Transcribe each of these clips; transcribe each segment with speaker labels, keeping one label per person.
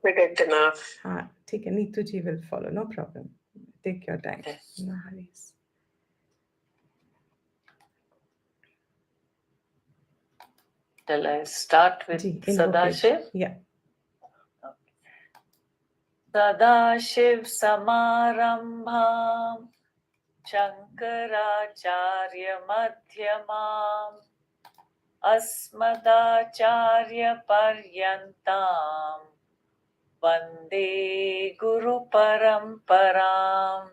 Speaker 1: confident enough.
Speaker 2: हाँ ठीक है, नीतू जी will follow, no problem. Take your time.
Speaker 1: Okay.
Speaker 2: No hurries.
Speaker 1: Shall I start with
Speaker 2: ji,
Speaker 1: Sadashiv?
Speaker 2: yeah.
Speaker 1: Sadashiv Samarambham Shankaracharya Madhyamam Asmadacharya Paryantam Vande Guru Paramparam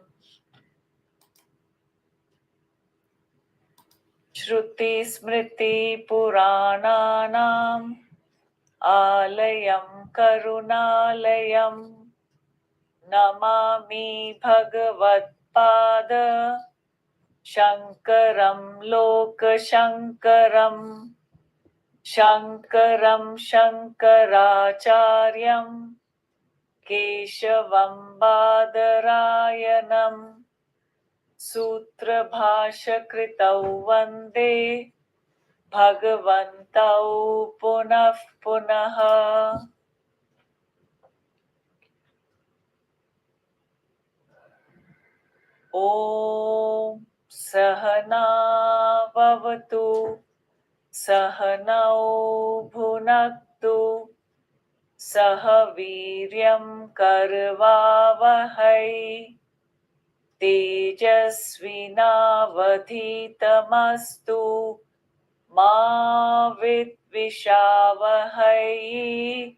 Speaker 1: Shruti Smriti Purananam Alayam Karunalayam Namami Bhagavad Pada Shankaram Lokashankaram Shankaram Shankaracharyam Keshavam Badarayanam Sutra Bhasha Kritau Vande Bhagavantau Punah Punaha. Om Sahana Bhavatu Sahanau Bhunaktu Sahaviryam Karvavahai Tejasvinavadhitamastu Ma Vidvishavahai.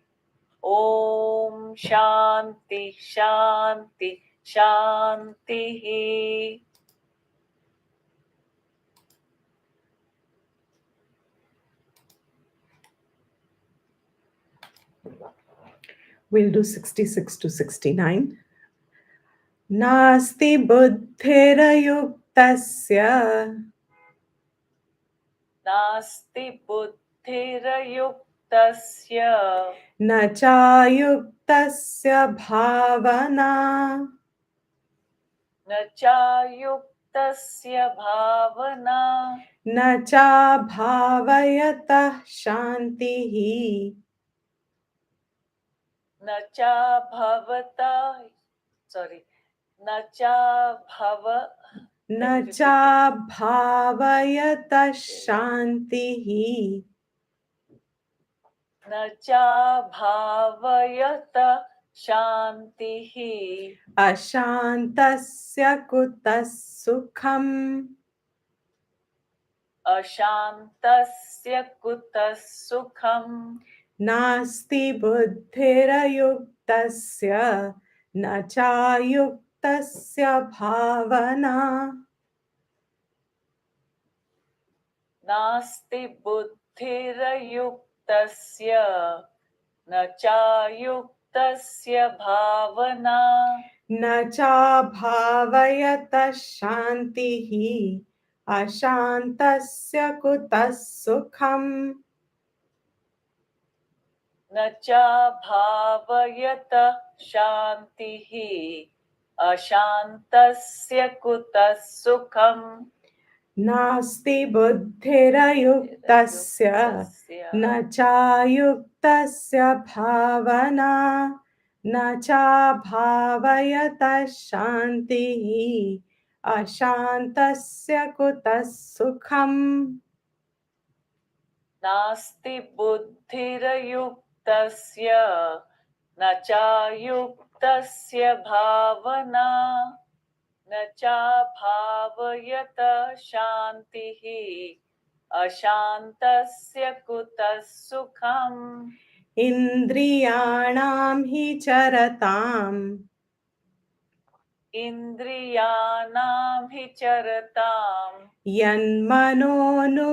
Speaker 1: Om Shanti Shanti Shanti.
Speaker 2: We'll do 66 to 69. Nasti buddhirayuktasya
Speaker 1: Nasti buddhirayuktasya
Speaker 2: na chayuktasya bhavana
Speaker 1: na chayuktasya bhavana
Speaker 2: na cha bhavayatah shantihi
Speaker 1: na cha bhavata na cha bhava
Speaker 2: na cha bhavayatah shantihi
Speaker 1: na cha bhavayata shantihi
Speaker 2: ashantasya kutas sukham
Speaker 1: ashantasya kutas sukham
Speaker 2: nasti buddhirayuktasya na chayuktasya bhavana
Speaker 1: nasti buddhirayuktasya na chayuktasya bhavana
Speaker 2: na cha bhavayata shantihi ashantasya kutas sukham
Speaker 1: na cha bhavayata shantihi ashantasya kutas sukham
Speaker 2: nasti buddhirayuktasya na chayuktasya bhavana na cha bhavayata shantihi ashantasya kutas sukham
Speaker 1: nasti buddhirayuktasya na chayuktasya bhavana na cha bhavayata shantihi ashantasya kutas sukham
Speaker 2: indriyanam hi charatam
Speaker 1: indriyanam hi charatam
Speaker 2: yanmanonu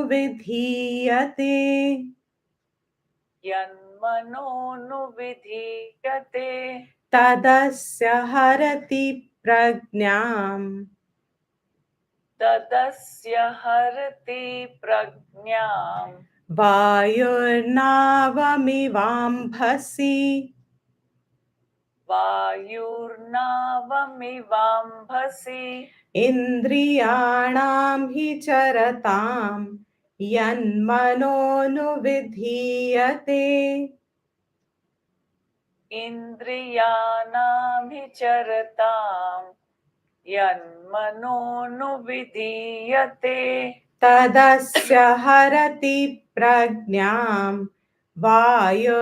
Speaker 1: yanmanonu vidhiyate
Speaker 2: tadasya harati pragnam
Speaker 1: tadasya harati prajñam
Speaker 2: vayurnavamivambhasi
Speaker 1: vayurnavamivambhasi
Speaker 2: indriyanam hi charatam yanmanonu vidhiyate
Speaker 1: इन्द्रियाणाभिचरताम् यन्मनोनुविधीयते
Speaker 2: तदस्य हरति प्रज्ञां वायुर्नावमिवाम्भसि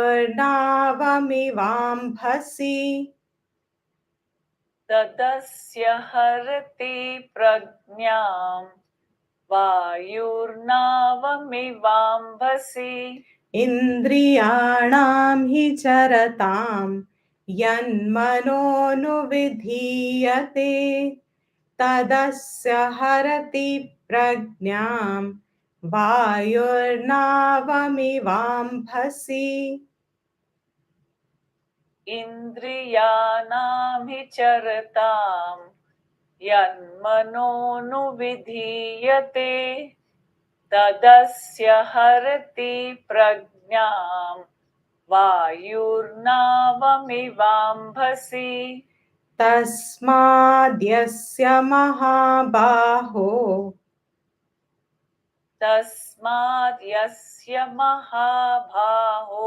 Speaker 1: तदस्य हरति प्रज्ञाम् वायुर्नावमिवाम्भसि
Speaker 2: इन्द्रियाणां हि चरतां यन्मनोनुविधीयते तदस्य हरति प्रज्ञां वायुर्नावमिवाम्भसि
Speaker 1: इन्द्रियाणां हि चरताम् यन्मनोनुविधीयते तदस्य हरति प्रज्ञाम् वायुर्नावमिवाम्भसि
Speaker 2: तस्माद्यस्य महाबाहो
Speaker 1: तस्माद् यस्य महाबाहो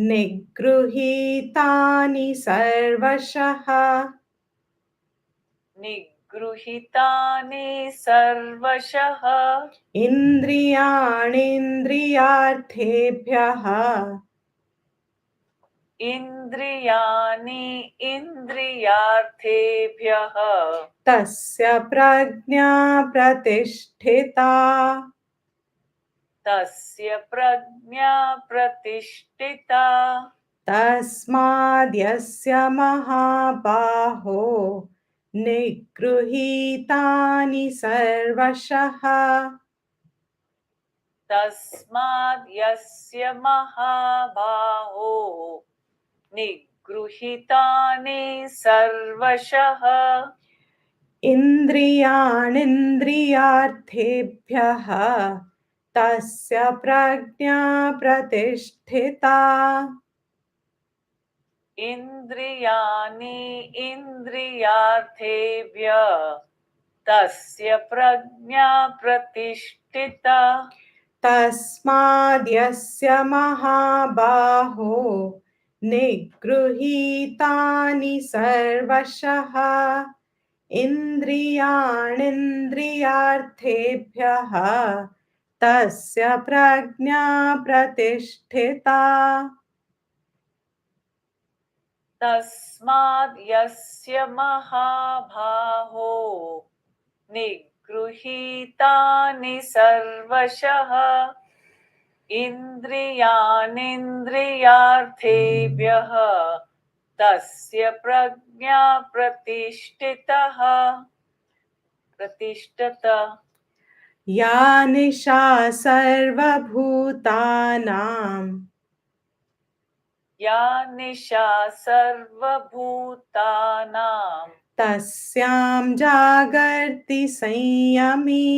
Speaker 2: निगृहीतानि सर्वशः
Speaker 1: निगृहीतानि सर्वशः
Speaker 2: इन्द्रियाणीन्द्रियार्थेभ्यः
Speaker 1: इन्द्रियाणि इन्द्रियार्थेभ्यः
Speaker 2: तस्य प्रज्ञा प्रतिष्ठिता
Speaker 1: तस्य प्रज्ञा प्रतिष्ठिता
Speaker 2: तस्माद्यस्य महाबाहो निगृहीतानि सर्वशः
Speaker 1: तस्माद् यस्य महाबाहो निगृहीतानि सर्वशः
Speaker 2: इन्द्रियाणीन्द्रियार्थेभ्यः तस्य प्रज्ञा प्रतिष्ठिता
Speaker 1: इन्द्रियाणि इन्द्रियार्थेभ्यः तस्य प्रज्ञा प्रतिष्ठिता
Speaker 2: तस्माद्यस्य महाबाहो निगृहीतानि सर्वशः इन्द्रियाणीन्द्रियार्थेभ्यः तस्य प्रज्ञा प्रतिष्ठिता
Speaker 1: तस्माद् यस्य महाबाहो निगृहीतानि सर्वशः इन्द्रियाणीन्द्रियार्थेभ्यः तस्य प्रज्ञा प्रतिष्ठिता
Speaker 2: या निशा सर्वभूतानां
Speaker 1: या निशा सर्वभूतानां
Speaker 2: तस्यां जागर्ति संयमी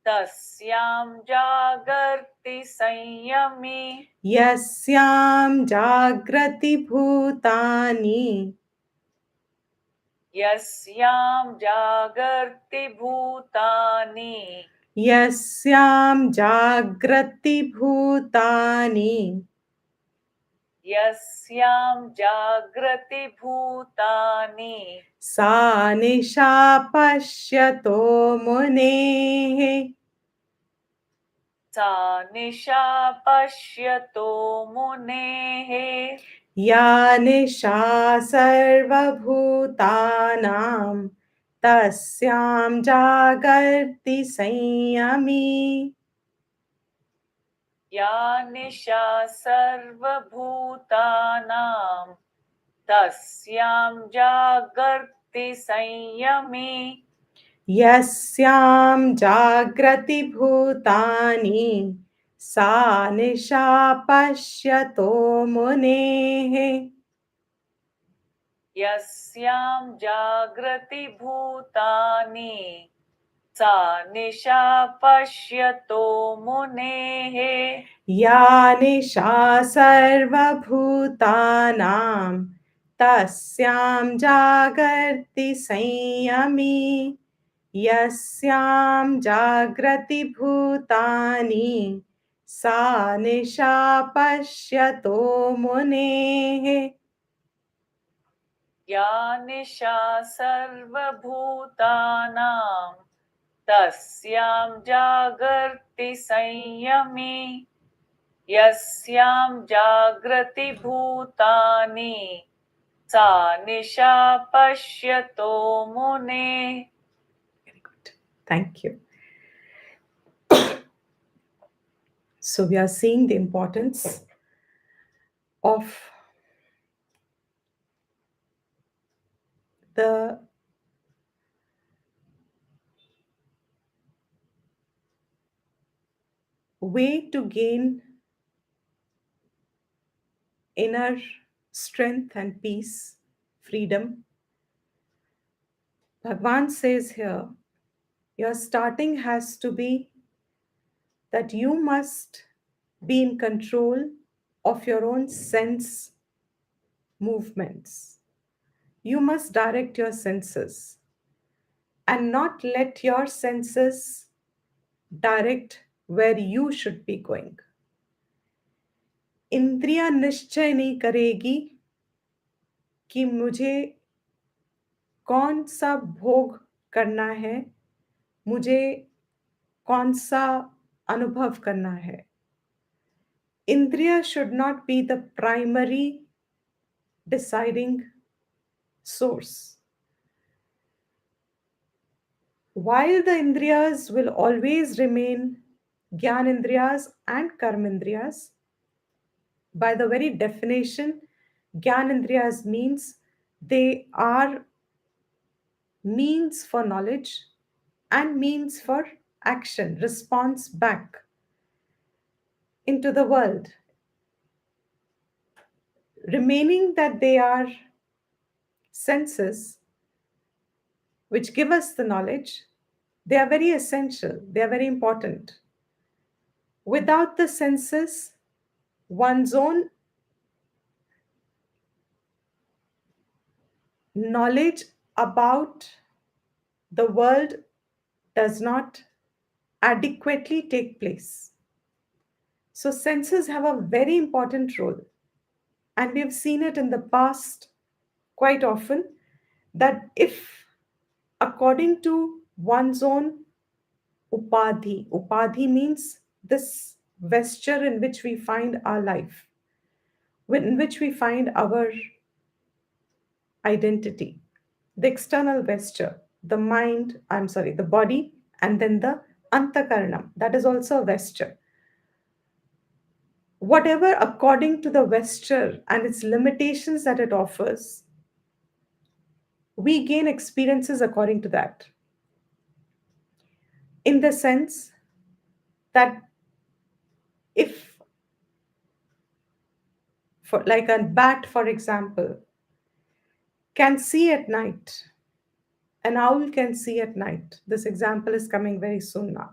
Speaker 1: तस्यां जागर्ति संयमी
Speaker 2: यस्यां जाग्रति भूतानि
Speaker 1: यस्यां जागर्ति भूतानि
Speaker 2: यस्यां जाग्रति भूतानि
Speaker 1: यस्यां जागृति भूतानि
Speaker 2: सा निशा पश्यतो मुनेः
Speaker 1: सा निशा पश्यतो मुनेः
Speaker 2: या निशा सर्वभूतानां तस्यां जागर्ति संयमी
Speaker 1: या निशा सर्वभूतानां तस्यां जागर्ति संयमी
Speaker 2: यस्यां जाग्रति भूतानि सा निशा पश्यतो मुनेः
Speaker 1: यस्यां जागृति भूतानि सा निशा पश्यतो मुनेः
Speaker 2: या निशा सर्वभूतानां तस्यां जागर्ति संयमी यस्यां जाग्रति भूतानि सा निशा पश्यतो मुनेः
Speaker 1: या निशा सर्वभूतानां तस्यां जागर्ति संयमी यस्यां जागृति भूतानि सा निशा पश्यतो मुने.
Speaker 2: Very good. Thank you. So we are seeing the importance of the way to gain inner strength and peace, freedom. Bhagavan says here, your starting has to be that you must be in control of your own sense movements. You must direct your senses and not let your senses direct where you should be going. इंद्रिया निश्चय नहीं करेगी कि मुझे कौन सा भोग करना है, मुझे कौन सा अनुभव करना है. इंद्रिया should not be the primary deciding source. While the indriyas will always remain Gyan Indriyas and Karm Indriyas, by the very definition, Gyan Indriyas means they are means for knowledge and means for action, response back into the world. Remaining that they are senses which give us the knowledge, they are very essential, they are very important. Without the senses, one's own knowledge about the world does not adequately take place. So, senses have a very important role, and we have seen it in the past quite often that if, according to one's own upadhi means this vesture in which we find our life, in which we find our identity, the external vesture, the mind, I'm sorry, the body, and then the antakaranam, that is also a vesture. Whatever according to the vesture and its limitations that it offers, we gain experiences according to that. In the sense that if, for like a bat, for example, can see at night, an owl can see at night. This example is coming very soon now.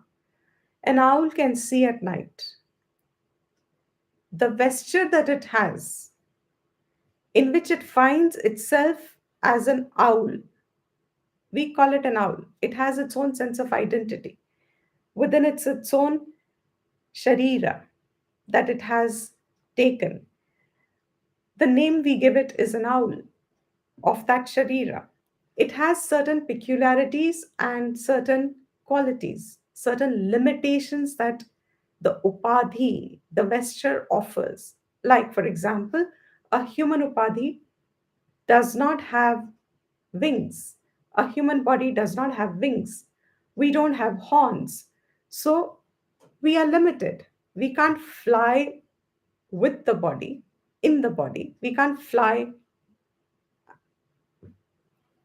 Speaker 2: An owl can see at night. The vesture that it has, in which it finds itself as an owl, we call it an owl. It has its own sense of identity. Within its own sharira that it has taken. The name we give it is an owl of that sharira. It has certain peculiarities and certain qualities, certain limitations that the upadhi, the vesture offers. Like, for example, a human upadhi does not have wings. A human body does not have wings. We don't have horns. So we are limited. We can't fly with the body, in the body. We can't fly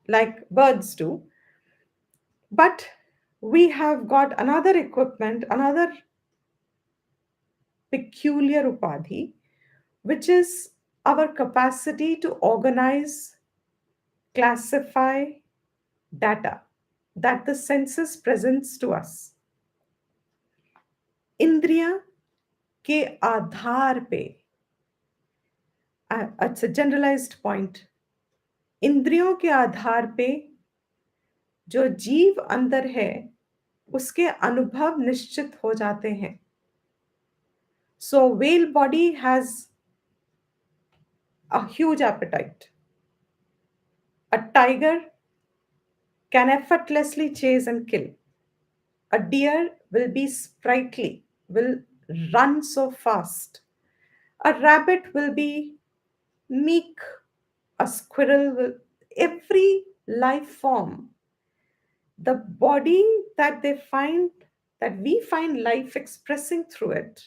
Speaker 2: like birds do. But we have got another equipment, another peculiar upadhi, which is our capacity to organize, classify data that the senses presents to us. इंद्रिया के आधार पे, it's a generalized point, इंद्रियों के आधार पे जो जीव अंदर है उसके अनुभव निश्चित हो जाते हैं. So whale body has a huge appetite. A tiger can effortlessly chase and kill. A deer will be sprightly, will run so fast. A rabbit will be meek. A squirrel will. Every life form, the body that they find, that we find life expressing through it,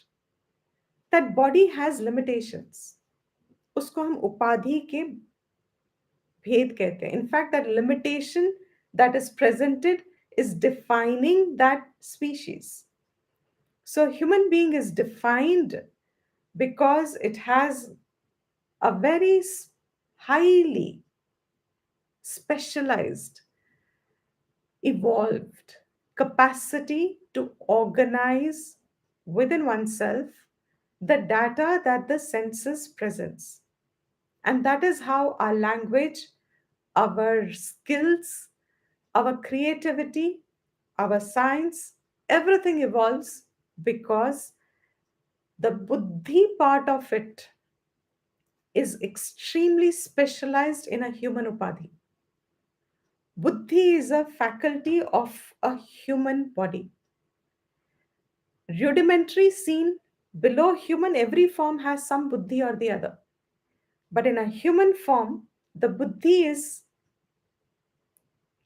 Speaker 2: that body has limitations. उसको हम उपाधि के भेद कहते हैं. In fact, that limitation that is presented is defining that species. So, human being is defined because it has a very highly specialized, evolved capacity to organize within oneself the data that the senses presents. And that is how our language, our skills, our creativity, our science, everything evolves because the buddhi part of it is extremely specialized in a human upadhi. Buddhi is a faculty of a human body. Rudimentary seen below human, every form has some buddhi or the other. But in a human form, the buddhi is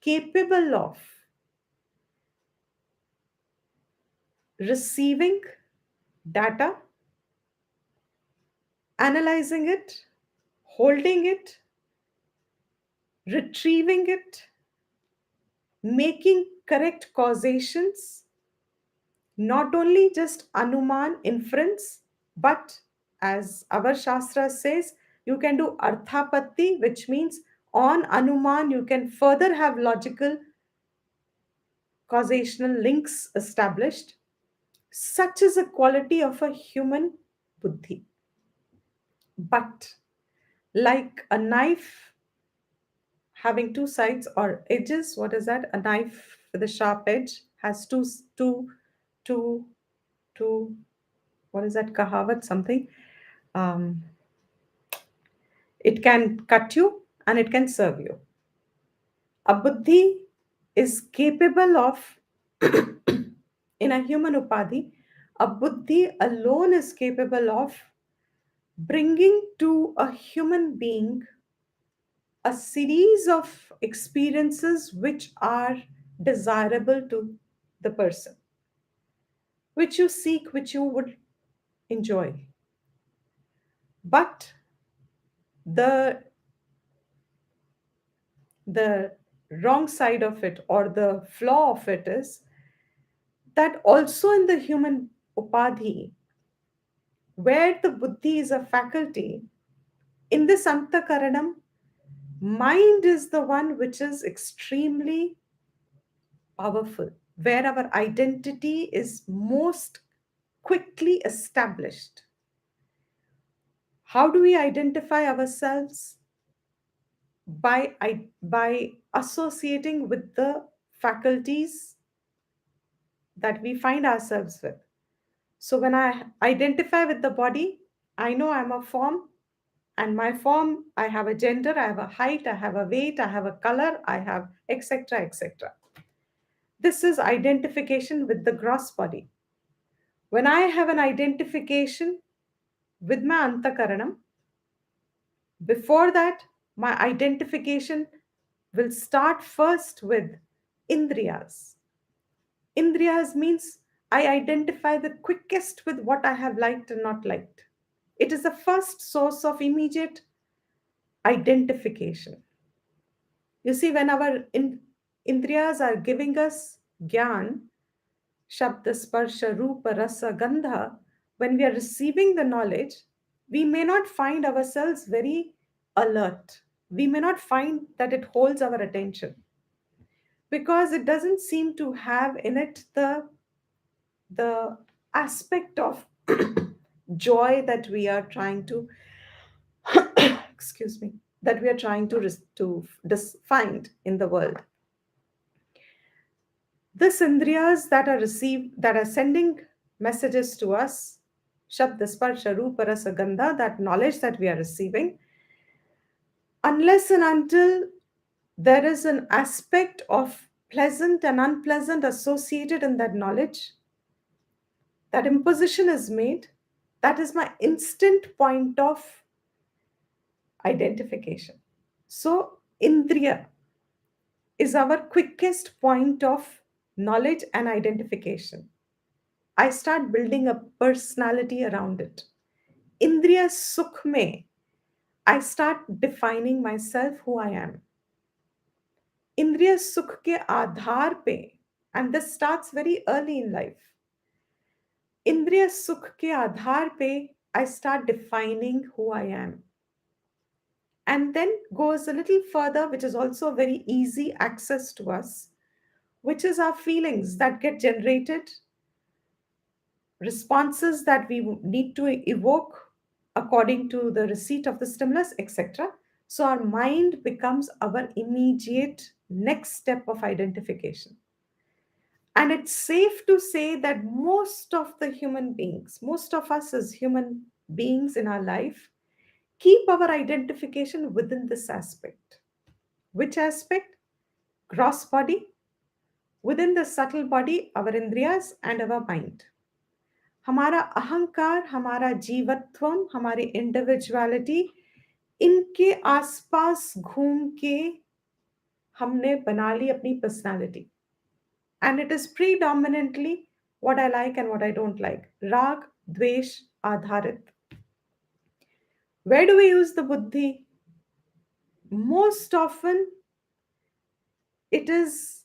Speaker 2: capable of receiving data, analyzing it, holding it, retrieving it, making correct causations, not only just anuman inference, but as our shastra says, you can do arthapatti, which means on anuman you can further have logical causational links established. Such is a quality of a human buddhi. But like a knife having two sides or edges, what is that? A knife with a sharp edge has two, two, what is that? Kahavat, something. Um, it can cut you and it can serve you. A buddhi is capable of, in a human upadhi, a buddhi alone is capable of bringing to a human being a series of experiences which are desirable to the person, which you seek, which you would enjoy. But the the wrong side of it or the flaw of it is that also in the human upadhi, where the buddhi is a faculty, in this antakaranam, mind is the one which is extremely powerful, where our identity is most quickly established. How do we identify ourselves? By associating with the faculties that we find ourselves with. So when I identify with the body, I know I'm a form, and my form, I have a gender, I have a height, I have a weight, I have a color, I have etc. etc. This is identification with the gross body. When I have an identification with my antakaranam, before that, my identification will start first with indriyas. Indriyas means I identify the quickest with what I have liked and not liked. It is the first source of immediate identification. You see, when our indriyas are giving us gyan, shabda, sparsha, rupa, rasa, gandha, when we are receiving the knowledge, we may not find ourselves very alert. We may not find that it holds our attention because it doesn't seem to have in it the aspect of joy that we are trying to excuse me, that we are trying to find in the world. This indriyas that are received, that are sending messages to us, Shabda, Sparsha, Rupa, Rasa, Gandha, that knowledge that we are receiving, unless and until there is an aspect of pleasant and unpleasant associated in that knowledge, that imposition is made, that is my instant point of identification. So, indriya is our quickest point of knowledge and identification. I start building a personality around it. Indriya sukh mein, I start defining myself who I am. इंद्रिय सुख के आधार पे, and this starts very early in life, इंद्रिय सुख के आधार पे I start defining who I am, and then goes a little further, which is also very easy access to us, which is our feelings that get generated, responses that we need to evoke according to the receipt of the stimulus, etc. So our mind becomes our immediate next step of identification. And it's safe to say that most of the human beings, most of us as human beings in our life, keep our identification within this aspect. Which aspect? Gross body, within the subtle body, our indriyas and our mind. हमारा अहंकार, हमारा जीवत्वम, हमारी individuality, इनके आसपास घूम के हमने बना ली अपनी personality. And it is predominantly what I like and what I don't like. Rag, Dvesh, Adharit. Where do we use the buddhi? Most often, it is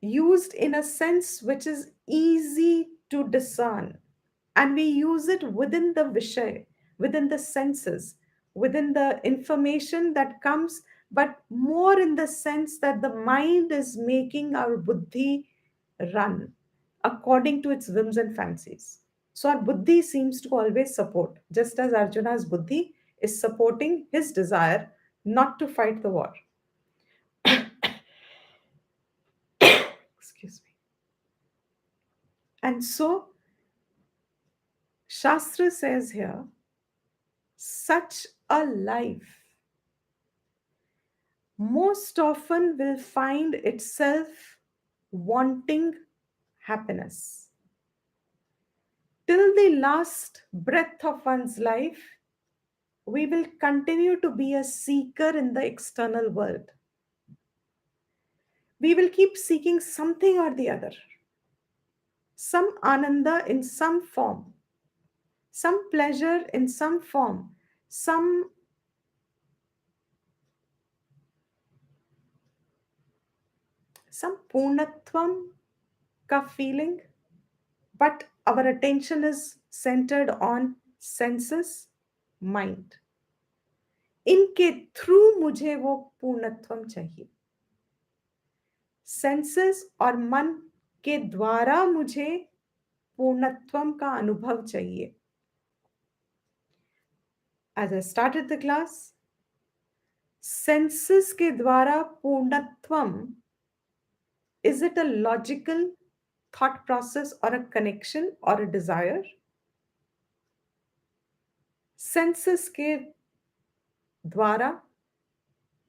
Speaker 2: used in a sense which is easy to discern. And we use it within the vishay, within the senses, within the information that comes, but more in the sense that the mind is making our buddhi run according to its whims and fancies. So our buddhi seems to always support, just as Arjuna's buddhi is supporting his desire not to fight the war. Excuse me. And so Shastra says here, such a life most often will find itself wanting happiness. Till the last breath of one's life, we will continue to be a seeker in the external world. We will keep seeking something or the other, some ananda in some form, some pleasure in some form, some purnatvam ka feeling, but our attention is centered on senses, mind. इनके through मुझे वो पूर्णत्वम चाहिए. Senses और मन के द्वारा मुझे पूर्णत्वम का अनुभव चाहिए. As I started the class, senses के द्वारा पूर्णत्वम, is it a logical thought process or a connection or a desire? Senses के द्वारा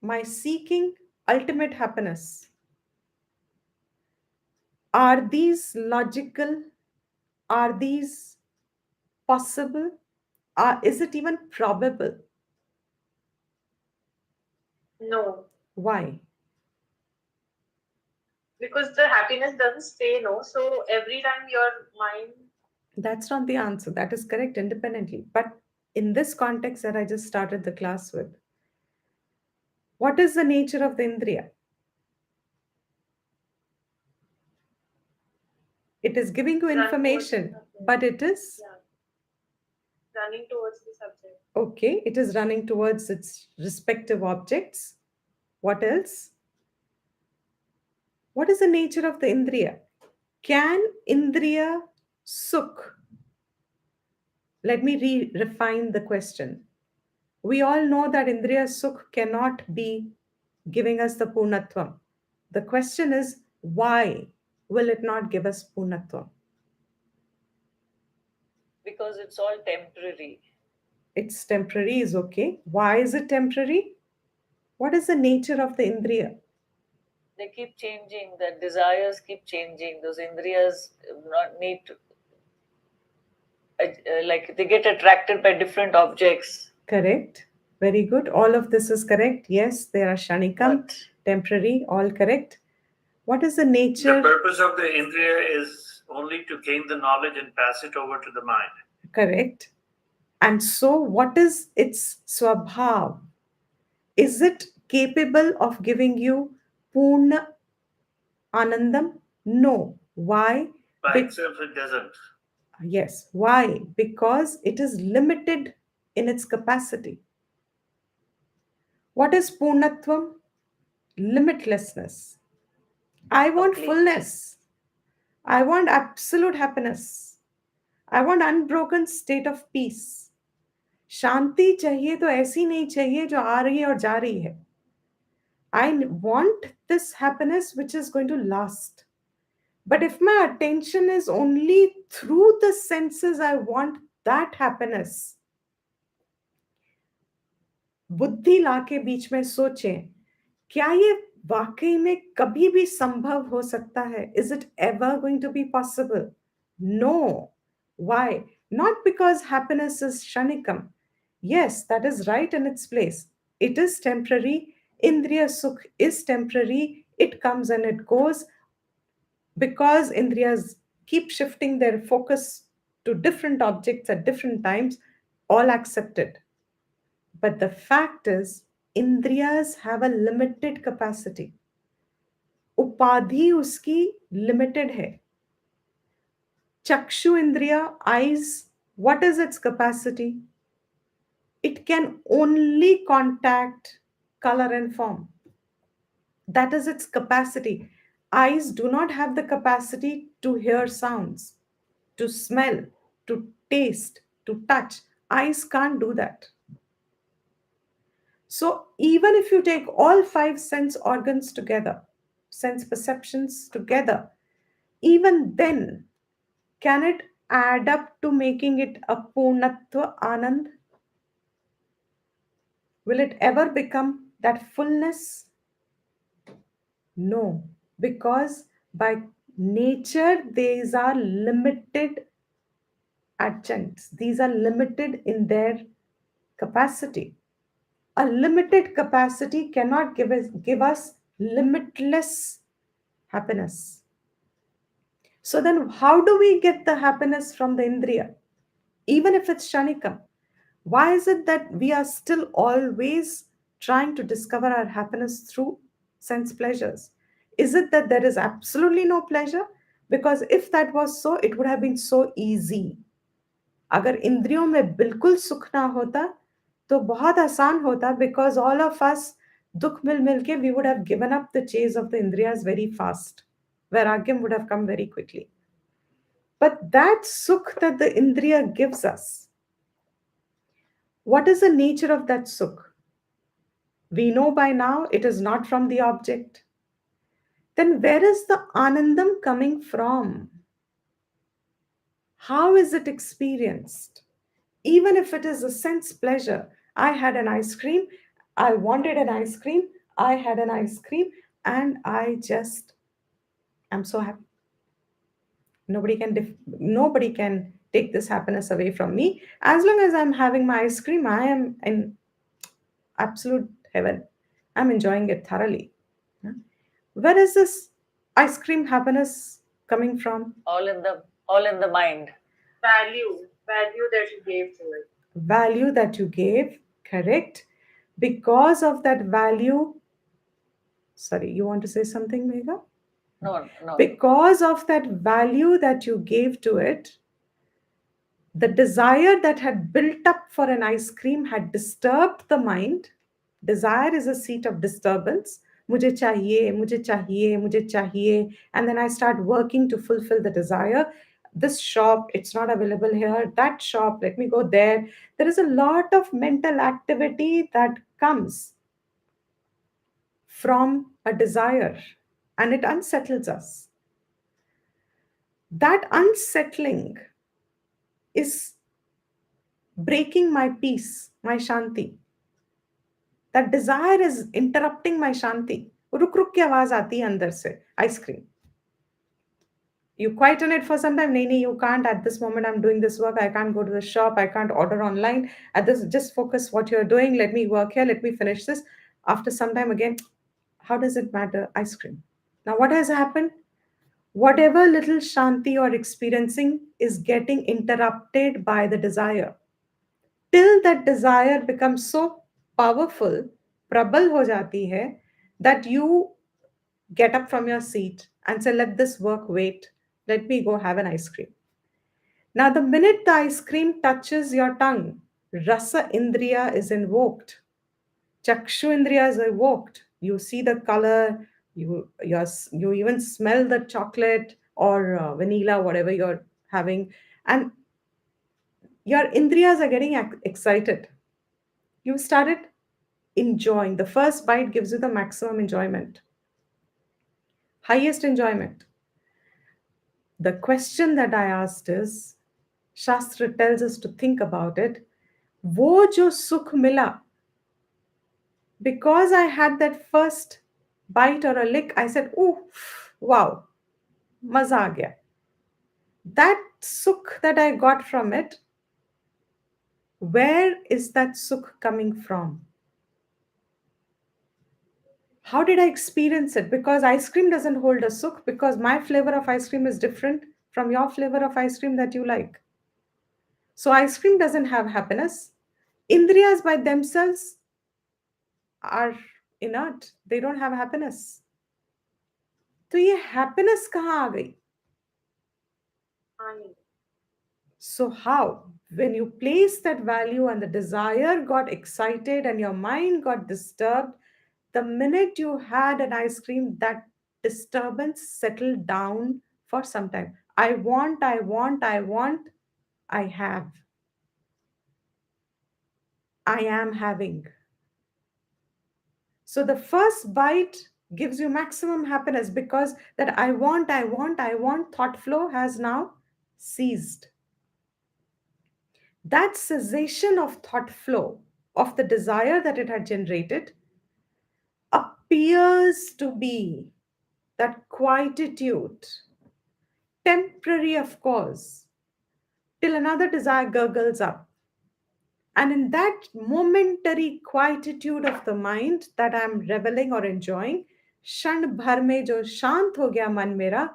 Speaker 2: my seeking ultimate happiness, are these logical? Are these possible? Is it even probable?
Speaker 1: No,
Speaker 2: Why?
Speaker 1: because the happiness doesn't say no. So every time your mind,
Speaker 2: That's not the answer. That is correct independently. But in this context that I just started the class with, what is the nature of the indriya? It is giving you
Speaker 1: Run towards
Speaker 2: information,
Speaker 1: something.
Speaker 2: but it is
Speaker 1: Yeah, running towards the subject.
Speaker 2: okay, it is running towards its respective objects. What else? What is the nature of the indriya? Can indriya sukh? Let me refine the question. We all know that indriya sukh cannot be giving us the purnatvam. The question is, why will it not give us purnatvam?
Speaker 3: Because it's all temporary.
Speaker 2: It's temporary, is okay. Why is it temporary? What is the nature of the indriya?
Speaker 3: They keep changing. The desires keep changing. Those indriyas not need to, like they get attracted by different objects.
Speaker 2: Correct. Very good. All of this is correct. Yes, they are shanikam,
Speaker 3: But
Speaker 2: temporary, all correct. What is the
Speaker 4: The
Speaker 2: nature?
Speaker 4: purpose of the indriya is only to gain the knowledge and pass it over to the mind.
Speaker 2: Correct. And so, what is its swabhav? Is it capable of giving you purna anandam? No. Why?
Speaker 4: By
Speaker 2: Be-
Speaker 4: itself, it doesn't.
Speaker 2: yes. Why? Because it is limited in its capacity. What is purnatvam? Limitlessness. I want
Speaker 3: complete.
Speaker 2: fullness. I want absolute happiness. I want unbroken state of peace. शांति चाहिए तो ऐसी नहीं चाहिए जो आ रही है और जा रही है. I want this happiness which is going to last. But if my attention is only through the senses, I want that happiness. बुद्धि लाके बीच में सोचें, क्या ये वाकई में कभी भी संभव हो सकता है? Is it ever going to be possible? No. Why? Not because happiness is shanikam. Yes, that is right in its place. It is temporary. Indriya sukh is temporary. It comes and it goes because indriyas keep shifting their focus to different objects at different times, all accepted. But the fact is, indriyas have a limited capacity. उपाधि उसकी limited है. चक्षु इंद्रिया, eyes, what is its capacity? It can only contact color and form. That is its capacity. Eyes do not have the capacity to hear sounds, to smell, to taste, to touch. Eyes can't do that. So, even if you take all five sense organs together, sense perceptions together, even then, can it add up to making it a Purnatva Anand? Will it ever become that fullness? No, because by nature, these are limited adjuncts, these are limited in their capacity. A limited capacity cannot give us limitless happiness. So then how do we get the happiness from the indriya? Even if it's shanikam. Why is it that we are still always trying to discover our happiness through sense pleasures? Is it that there is absolutely no pleasure? Because if that was so, it would have been so easy. अगर इंद्रियों में बिल्कुल सुख ना होता तो बहुत आसान होता, because all of us दुख मिल मिल के we would have given up the chase of the indriyas very fast. Vairagyam would have come very quickly. But that sukh that the indriya gives us, what is the nature of that sukh? We know by now it is not from the object. Then where is the anandam coming from? How is it experienced? Even if it is a sense pleasure, I had an ice cream, I wanted an ice cream, I had an ice cream, and I just am so happy. Nobody can take this happiness away from me. As long as I'm having my ice cream, I am in absolute heaven. I'm enjoying it thoroughly. Yeah. Where is this ice cream happiness coming from?
Speaker 3: All in the mind.
Speaker 1: Value that you gave to it.
Speaker 2: Value that you gave, correct? Because of that value, sorry, you want to say something, Megha?
Speaker 3: No, no.
Speaker 2: Because of that value that you gave to it, the desire that had built up for an ice cream had disturbed the mind. Desire is a seat of disturbance. Mujhe chahiye, mujhe chahiye, mujhe chahiye. And then I start working to fulfill the desire. This shop, it's not available here. That shop, let me go there. There is a lot of mental activity that comes from a desire, and it unsettles us. That unsettling is breaking my peace, my shanti. That desire is interrupting my shanti. रुक रुक के आवाज आती है अंदर से. Ice cream. You quieten it for some time. No, you can't. At this moment, I'm doing this work. I can't go to the shop. I can't order online. At this, just focus what you're doing. Let me work here. Let me finish this. After some time, again, how does it matter? Ice cream. Now, what has happened? Whatever little shanti you're experiencing is getting interrupted by the desire. Till that desire becomes so powerful, prabal ho jati hai, that you get up from your seat and say, let this work wait. Let me go have an ice cream. Now, the minute the ice cream touches your tongue, rasa indriya is invoked. Chakshu indriya is evoked. You see the color, you even smell the chocolate or vanilla, whatever you're having, and your indriyas are getting excited. You started enjoying. The first bite gives you the maximum enjoyment, highest enjoyment. The question that I asked is, Shastra tells us to think about it. वो जो सुख मिला, because I had that first bite or a lick, I said, "Oh, wow, maza aa gaya." That sukh that I got from it, where is that sukh coming from? How did I experience it? Because ice cream doesn't hold a sukh, because my flavor of ice cream is different from your flavor of ice cream that you like. So ice cream doesn't have happiness. Indriyas by themselves are inert. They don't have happiness. तो ये happiness कहाँ आ गई?
Speaker 1: Mind.
Speaker 2: So how? When you place that value and the desire got excited and your mind got disturbed, the minute you had an ice cream, that disturbance settled down for some time. I want, I want, I want, I have. I am having. So the first bite gives you maximum happiness because that I want, I want, I want thought flow has now ceased. That cessation of thought flow of the desire that it had generated appears to be that quietude, temporary, of course, till another desire gurgles up. And in that momentary quietude of the mind that I'm reveling or enjoying, Shan bhar mein jo shant ho gaya man mera,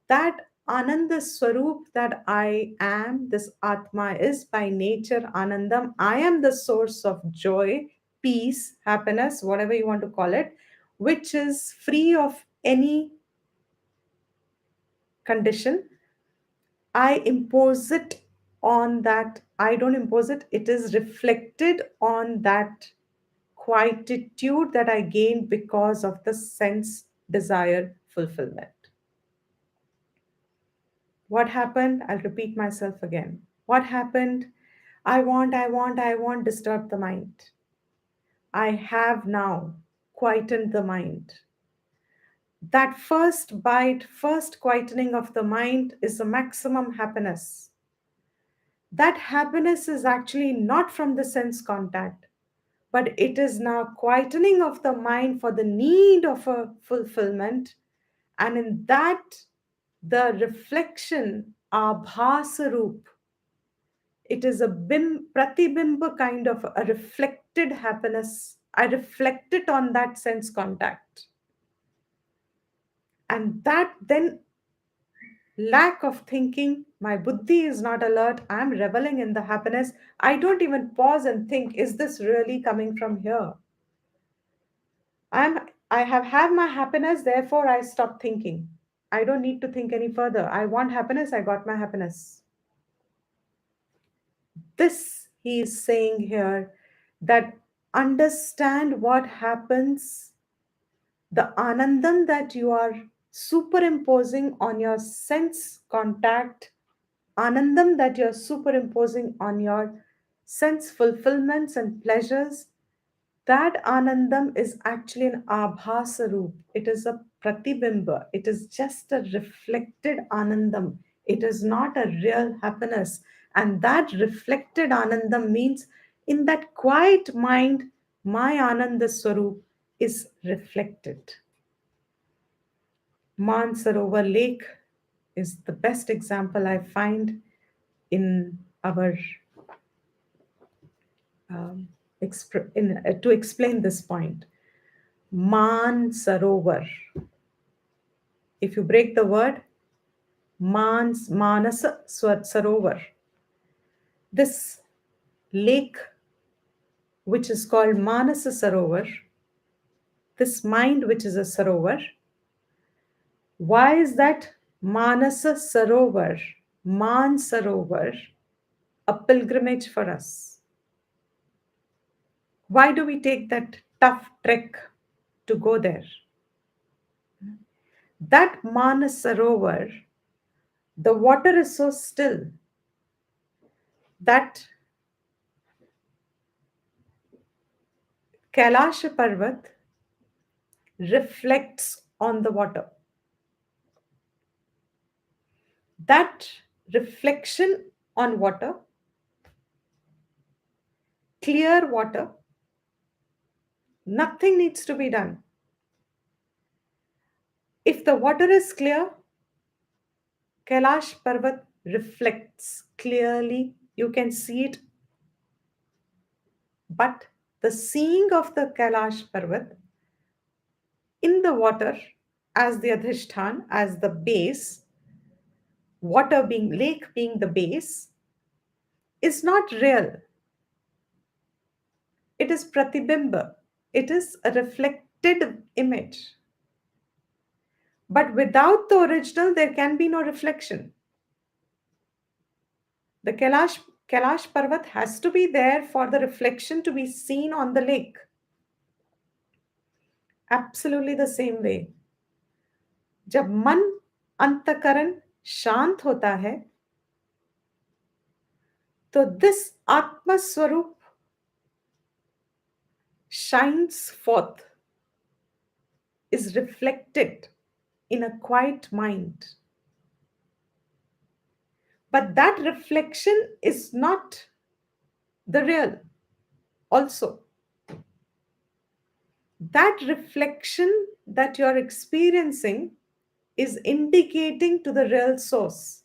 Speaker 2: that Ananda Swarup that I am, this Atma is by nature Anandam. I am the source of joy, peace, happiness, whatever you want to call it, which is free of any condition. I impose it on that. I don't impose it, it is reflected on that quietude that I gained because of the sense desire fulfillment. What happened? I'll repeat myself again. What happened? I want, I want, I want, disturb the mind. I have now quietened the mind. That first bite, first quietening of the mind is the maximum happiness. That happiness is actually not from the sense contact, but it is now quietening of the mind for the need of a fulfillment. And in that, the reflection, abhasarup, it is a pratibimba kind of a reflected happiness. I reflect it on that sense contact. And that then lack of thinking, my buddhi is not alert, I'm reveling in the happiness. I don't even pause and think, is this really coming from here? I have had my happiness, therefore I stop thinking. I don't need to think any further. I want happiness, I got my happiness. This he is saying here, that understand what happens, the anandam that you are superimposing on your sense contact, anandam that you're superimposing on your sense fulfillments and pleasures, that anandam is actually an abhasarup. It is a pratibimba. It is just a reflected anandam. It is not a real happiness. And that reflected Anandam means in that quiet mind, my Ananda Swarup is reflected. Mansarovar Lake is the best example I find in our to explain this point. Mansarovar. If you break the word, Manasa Sarovar. This lake, which is called Manasa Sarovar, this mind which is a Sarovar, why is that Manasa Sarovar, Man Sarovar, a pilgrimage for us? Why do we take that tough trek to go there? That Manas Sarovar, the water is so still that Kailash Parvat reflects on the water. That reflection on water, clear water, nothing needs to be done. If the water is clear, Kailash Parvat reflects clearly. You can see it. But the seeing of the Kailash Parvat in the water as the Adhishtan, as the base, water being, lake being the base, is not real. It is pratibimba. It is a reflected image. But without the original, there can be no reflection. The Kailash Parvat has to be there for the reflection to be seen on the lake. Absolutely the same way. जब मन अंतकरण शांत होता है तो this Atma Swarup shines forth, is reflected in a quiet mind. But that reflection is not the real also. That reflection that you're experiencing is indicating to the real source.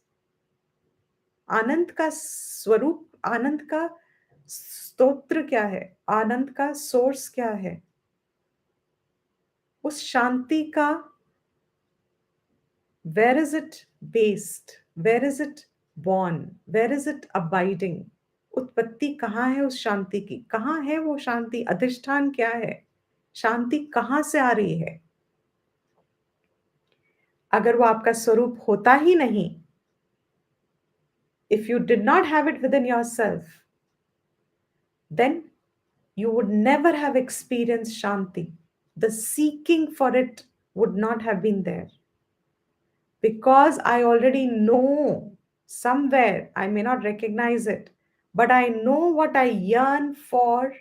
Speaker 2: आनंद का स्वरूप, आनंद का स्तोत्र क्या है, आनंद का सोर्स क्या है, उस शांति का where is it based, where is it born, where is it abiding, उत्पत्ति कहाँ है उस शांति की, कहाँ है वो शांति, अधिष्ठान क्या है, शांति कहाँ से आ रही है? अगर वो आपका स्वरूप होता ही नहीं, if you did not have it within yourself, then you would never have experienced Shanti. The seeking for it would not have been there. Because I already know somewhere, I may not recognize it, but I know what I yearn for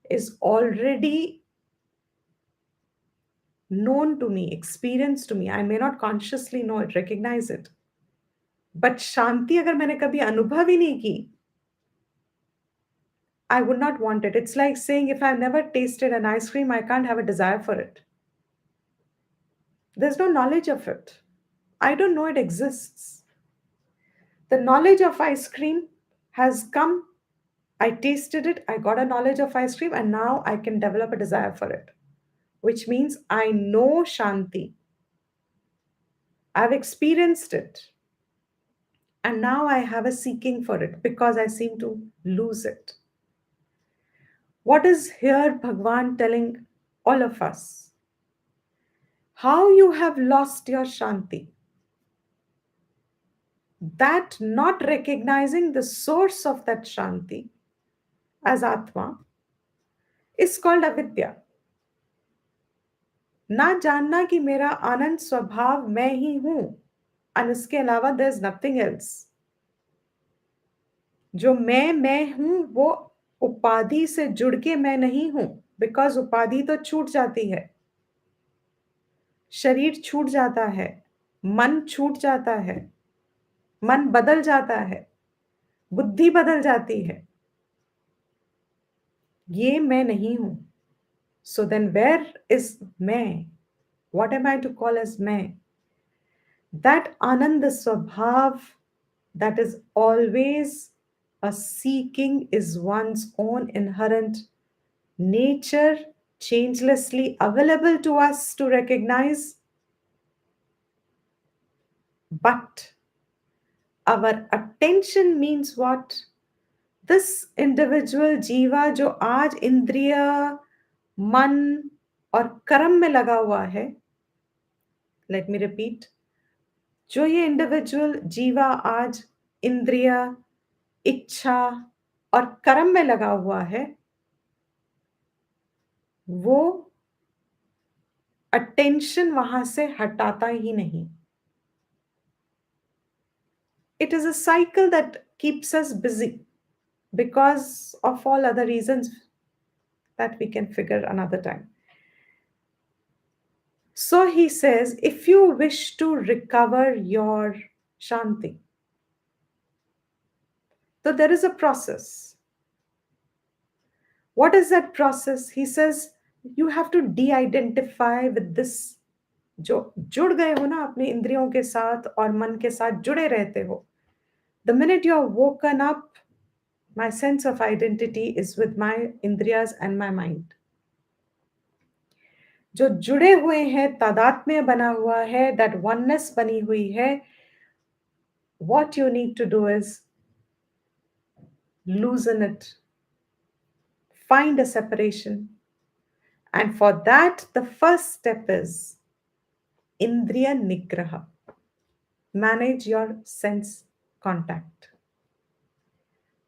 Speaker 2: is already known to me, experienced to me. I may not consciously know it, recognize it. But Shanti अगर मैंने कभी अनुभव ही नहीं की, I would not want it. It's like saying if I've never tasted an ice cream, I can't have a desire for it. There's no knowledge of it. I don't know it exists. The knowledge of ice cream has come. I tasted it. I got a knowledge of ice cream, and now I can develop a desire for it, which means I know Shanti. I've experienced it. And now I have a seeking for it because I seem to lose it. What is here Bhagavan telling all of us? How you have lost your Shanti. That not recognizing the source of that Shanti as Atma is called avidya. ना जानना कि मेरा आनंद स्वभाव मैं ही हूं, और इसके अलावा there is nothing else. जो मैं हूं वो उपाधि से जुड़ के मैं नहीं हूं, बिकॉज उपाधि तो छूट जाती है, शरीर छूट जाता है, मन छूट जाता है, मन बदल जाता है, बुद्धि बदल जाती है, ये मैं नहीं हूं. So then where is मैं? What am I to call as मैं? That ananda swabhav, that is always a seeking, is one's own inherent nature, changelessly available to us to recognize. But our attention means what? This individual जीवा जो आज इंद्रिय, मन और कर्म में लगा हुआ है, let me repeat, जो ये इंडिविजुअल जीवा आज इंद्रिय, इच्छा और कर्म में लगा हुआ है, वो अटेंशन वहां से हटाता ही नहीं. It is a cycle that keeps us busy because of all other reasons that we can figure another time. So he says, if you wish to recover your shanti, so there is a process. What is that process? He says, you have to de-identify with this. जो जुड़ गए हो ना अपने इंद्रियों के साथ और मन के साथ जुड़े रहते हो. The minute you are woken up, my sense of identity is with my indriyas and my mind. जो जुड़े हुए हैं, तादात्म्य बना हुआ है, that oneness बनी हुई है, what you need to do is loosen it, find a separation, and for that the first step is indriya nigraha. Manage your sense contact,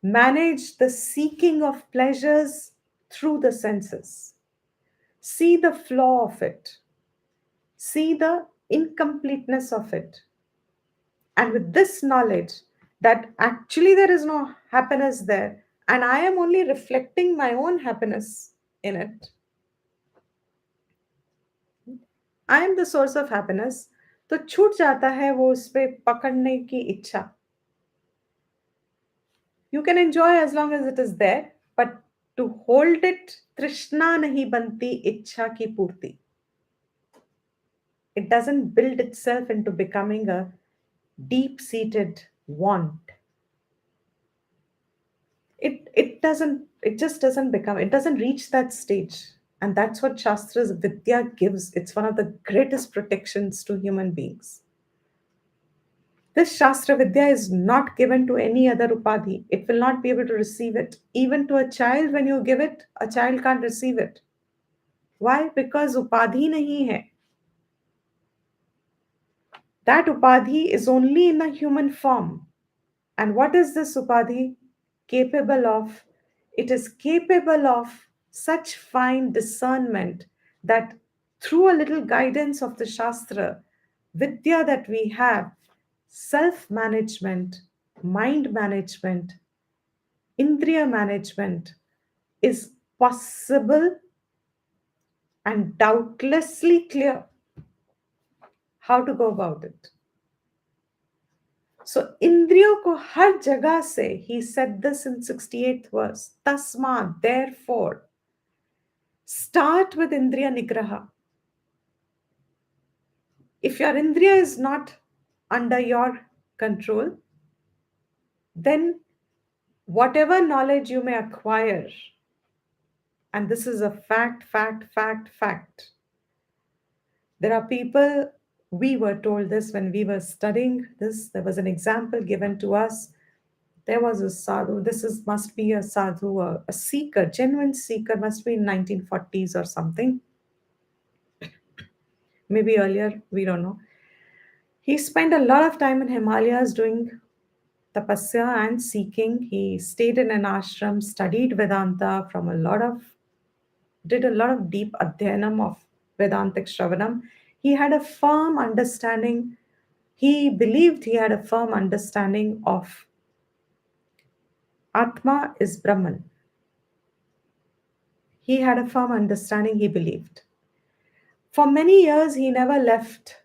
Speaker 2: manage the seeking of pleasures through the senses, see the flaw of it, see the incompleteness of it. And with this knowledge that actually there is no happiness there, and I am only reflecting my own happiness in it, I am the source of happiness, तो छूट जाता है वो उस पे पकड़ने की इच्छा. You can enjoy as long as it is there, but to hold it, trishna nahi banti ichha ki purti. It doesn't build itself into becoming a deep-seated want. It just doesn't become, it doesn't reach that stage. And that's what Shastra's Vidya gives. It's one of the greatest protections to human beings. This Shastra Vidya is not given to any other upadhi. It will not be able to receive it. Even to a child, when you give it, a child can't receive it. Why? Because upadhi nahi hai. That upadhi is only in a human form. And what is this upadhi capable of? It is capable of such fine discernment that through a little guidance of the Shastra, Vidya that we have, self-management, mind management, indriya management is possible and doubtlessly clear how to go about it. So इंद्रियों को हर जगह से, he said this in 68th verse, tasma, therefore, start with indriya nigraha. If your indriya is not under your control, then whatever knowledge you may acquire, and this is a fact, there are people, we were told this when we were studying this, there was an example given to us. There was a sadhu, must be a sadhu, a seeker, genuine seeker, must be in 1940s or something. Maybe earlier, we don't know. He spent a lot of time in Himalayas doing tapasya and seeking. He stayed in an ashram, studied Vedanta did a lot of deep adhyanam of Vedantic Shravanam. He had a firm understanding, he believed he had a firm understanding of Atma is Brahman. He had a firm understanding, he believed. For many years, he never left.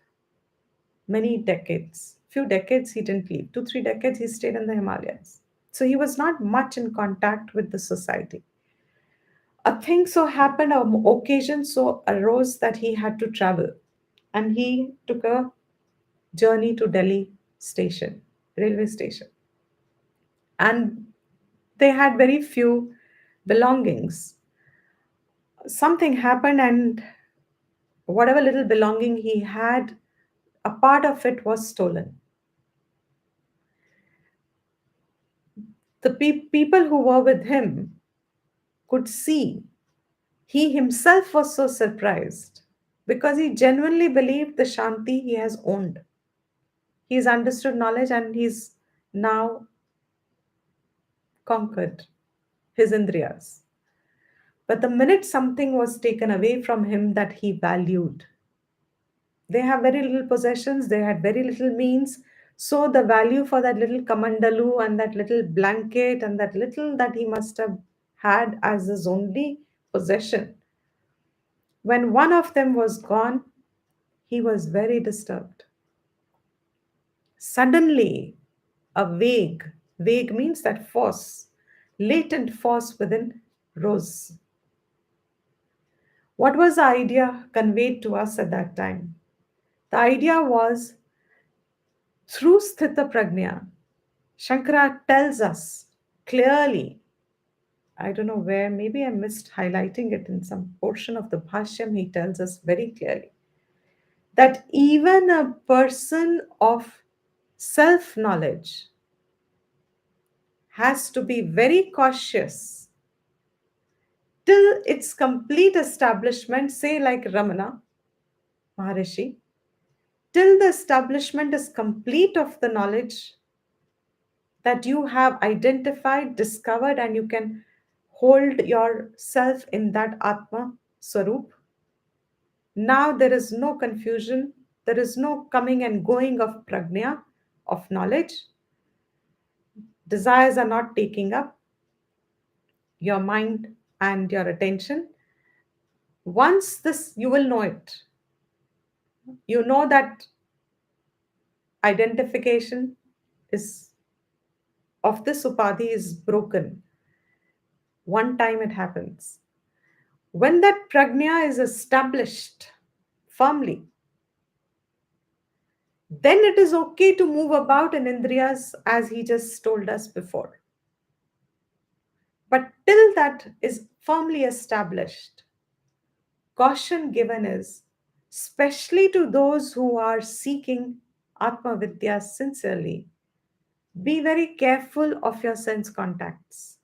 Speaker 2: Many decades. Few decades he didn't leave. 2-3 decades he stayed in the Himalayas. So he was not much in contact with the society. A thing so happened, an occasion so arose that he had to travel, and he took a journey to Delhi station, railway station, and they had very few belongings. Something happened, and whatever little belonging he had, a part of it was stolen. The people who were with him could see. He himself was so surprised because he genuinely believed the Shanti he has owned. He's understood knowledge and he's now conquered his indriyas. But the minute something was taken away from him that he valued, they have very little possessions, they had very little means. So the value for that little kamandalu and that little blanket and that little that he must have had as his only possession, when one of them was gone, he was very disturbed. Suddenly, a vague means that force, latent force within rose. What was the idea conveyed to us at that time? The idea was through Sthita Prajna, Shankara tells us clearly, I don't know where, maybe I missed highlighting it in some portion of the Bhashyam, he tells us very clearly that even a person of self knowledge has to be very cautious till its complete establishment, say like Ramana Maharishi, till the establishment is complete of the knowledge that you have identified, discovered, and you can hold yourself in that Atma Swarup. Now there is no confusion, there is no coming and going of prajna, of knowledge. Desires are not taking up your mind and your attention. Once this, you will know it. You know that identification is of this upadhi is broken. One time it happens. When that prajna is established firmly, then it is okay to move about in indriyas as he just told us before. But till that is firmly established, caution given is, especially to those who are seeking Atma Vidya sincerely, be very careful of your sense contacts.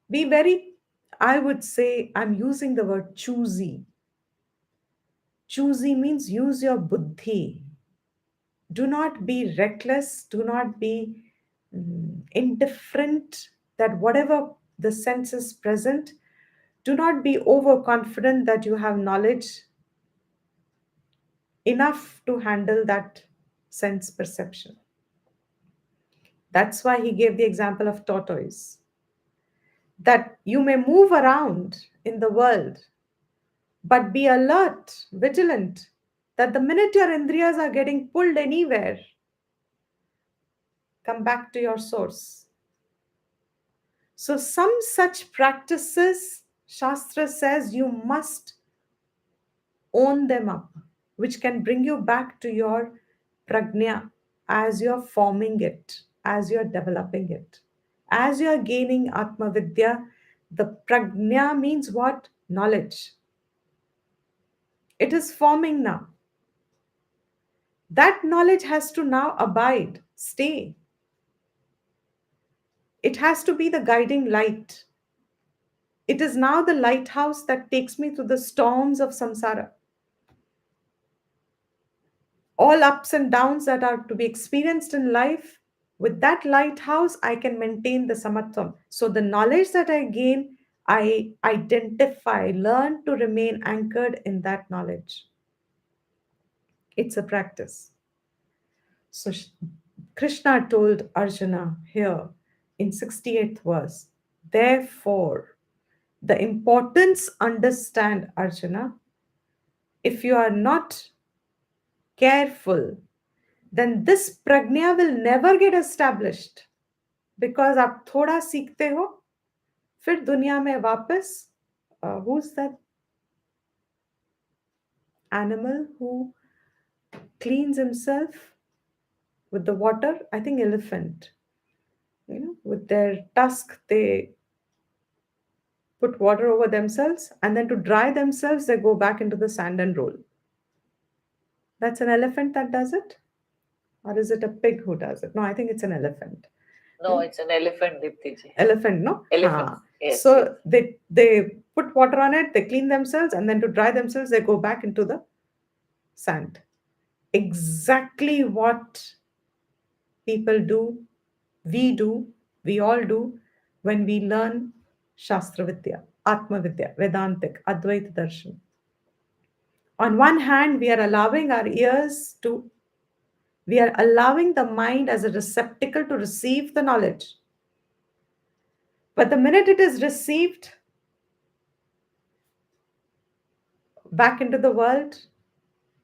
Speaker 2: Be very, I would say, I'm using the word choosy. Choosy means use your buddhi. Do not be reckless, do not be indifferent that whatever the sense is present, do not be overconfident that you have knowledge enough to handle that sense perception. That's why he gave the example of tortoise. That you may move around in the world, but be alert, vigilant, that the minute your indriyas are getting pulled anywhere, come back to your source. So, some such practices, Shastra says you must own them up, which can bring you back to your prajna as you're forming it, as you're developing it. As you're gaining Atma Vidya, the prajna means what? Knowledge. It is forming now. That knowledge has to now abide, stay. It has to be the guiding light. It is now the lighthouse that takes me through the storms of samsara. All ups and downs that are to be experienced in life, with that lighthouse, I can maintain the samatvam. So, the knowledge that I gain, I identify, learn to remain anchored in that knowledge. It's a practice. So, Krishna told Arjuna here in 68th verse, therefore, the importance understand, Arjuna, if you are not careful, then this prajna will never get established, because आप थोड़ा सीखते हो, फिर दुनिया में वापस, who's that animal who cleans himself with the water? I think elephant. With their tusk, they put water over themselves, and then to dry themselves, they go back into the sand and roll. That's an elephant that does it? Or is it a pig who does it? No, I think it's an elephant.
Speaker 3: No, it's an elephant, Dipti ji.
Speaker 2: Elephant, no?
Speaker 3: Elephant.
Speaker 2: Haan.
Speaker 3: Yes,
Speaker 2: So they put water on it, they clean themselves, and then to dry themselves, they go back into the sand. Exactly what people do, we all do when we learn Shastra Vidya, Atma Vidya, Vedantic, Advaita Darshan. On one hand, we are allowing the mind as a receptacle to receive the knowledge. But the minute it is received back into the world,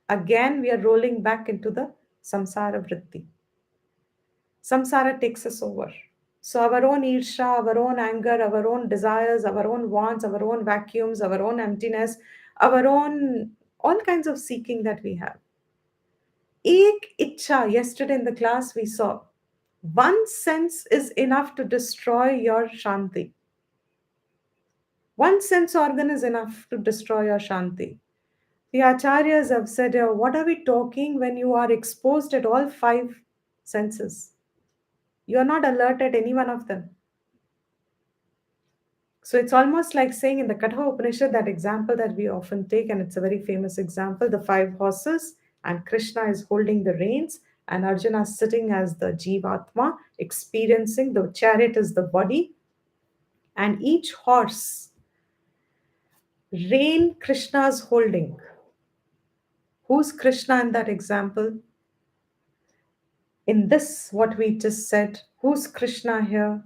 Speaker 2: again we are rolling back into the samsara vritti. Samsara takes us over. So our own irsha, our own anger, our own desires, our own wants, our own vacuums, our own emptiness, our own all kinds of seeking that we have. Ek ichha, yesterday in the class we saw, one sense is enough to destroy your shanti. One sense organ is enough to destroy your shanti. The acharyas have said, what are we talking when you are exposed at all five senses? You are not alert at any one of them. So it's almost like saying in the Katha Upanishad, that example that we often take, and it's a very famous example, the five horses, and Krishna is holding the reins, and Arjuna is sitting as the Jivatma, experiencing the chariot is the body, and each horse, rein Krishna is holding. Who's Krishna in that example? In this, what we just said, who's Krishna here?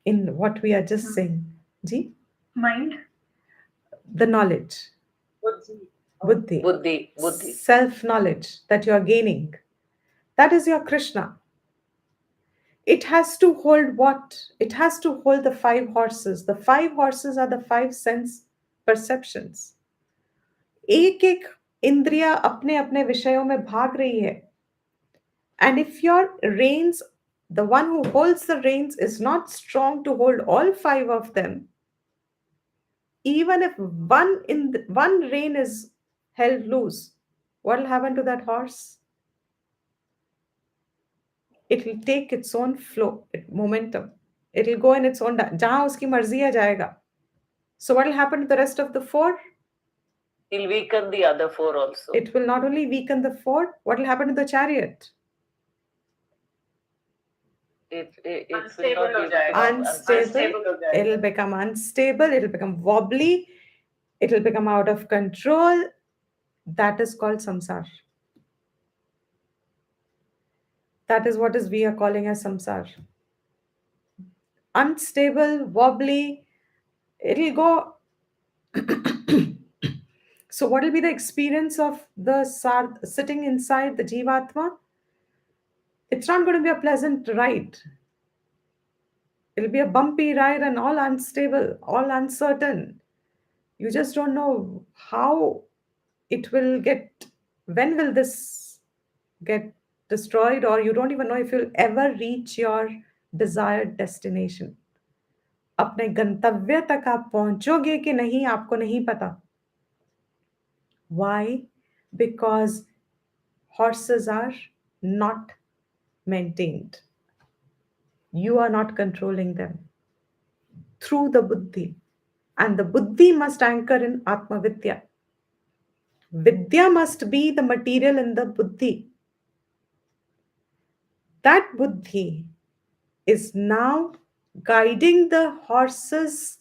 Speaker 2: In what we are just saying. Ji?
Speaker 1: Mind.
Speaker 2: The knowledge. Buddhi.
Speaker 3: Buddhi.
Speaker 2: Self-knowledge that you are gaining. That is your Krishna. It has to hold what? It has to hold the five horses. The five horses are the five sense perceptions. एक एक इंद्रिया अपने अपने विषयों में भाग रही है. And if your reins, the one who holds the reins is not strong to hold all five of them, even if one rein is held loose, what will happen to that horse? It will take its own flow, momentum. It will go in its own, jahan uski marzi hai jayega. So what will happen to the rest of the four?
Speaker 3: It will weaken the other four also.
Speaker 2: It will not only weaken the four, what will happen to the chariot?
Speaker 3: It will not
Speaker 2: unstable. It will become unstable. It will become wobbly. It will become out of control. That is called samsar. That is what we are calling as samsar. Unstable, wobbly. It will go. So what will be the experience of the sitting inside the Jivatma? It's not going to be a pleasant ride. It'll be a bumpy ride and all unstable, all uncertain. You just don't know how it will get, when will this get destroyed, or you don't even know if you'll ever reach your desired destination. अपने गंतव्य तक आप पहुंचोगे कि नहीं आपको नहीं पता. Why? Because horses are not maintained. You are not controlling them through the buddhi. And the buddhi must anchor in Atma Vidya. Vidya must be the material in the buddhi. That buddhi is now guiding the horses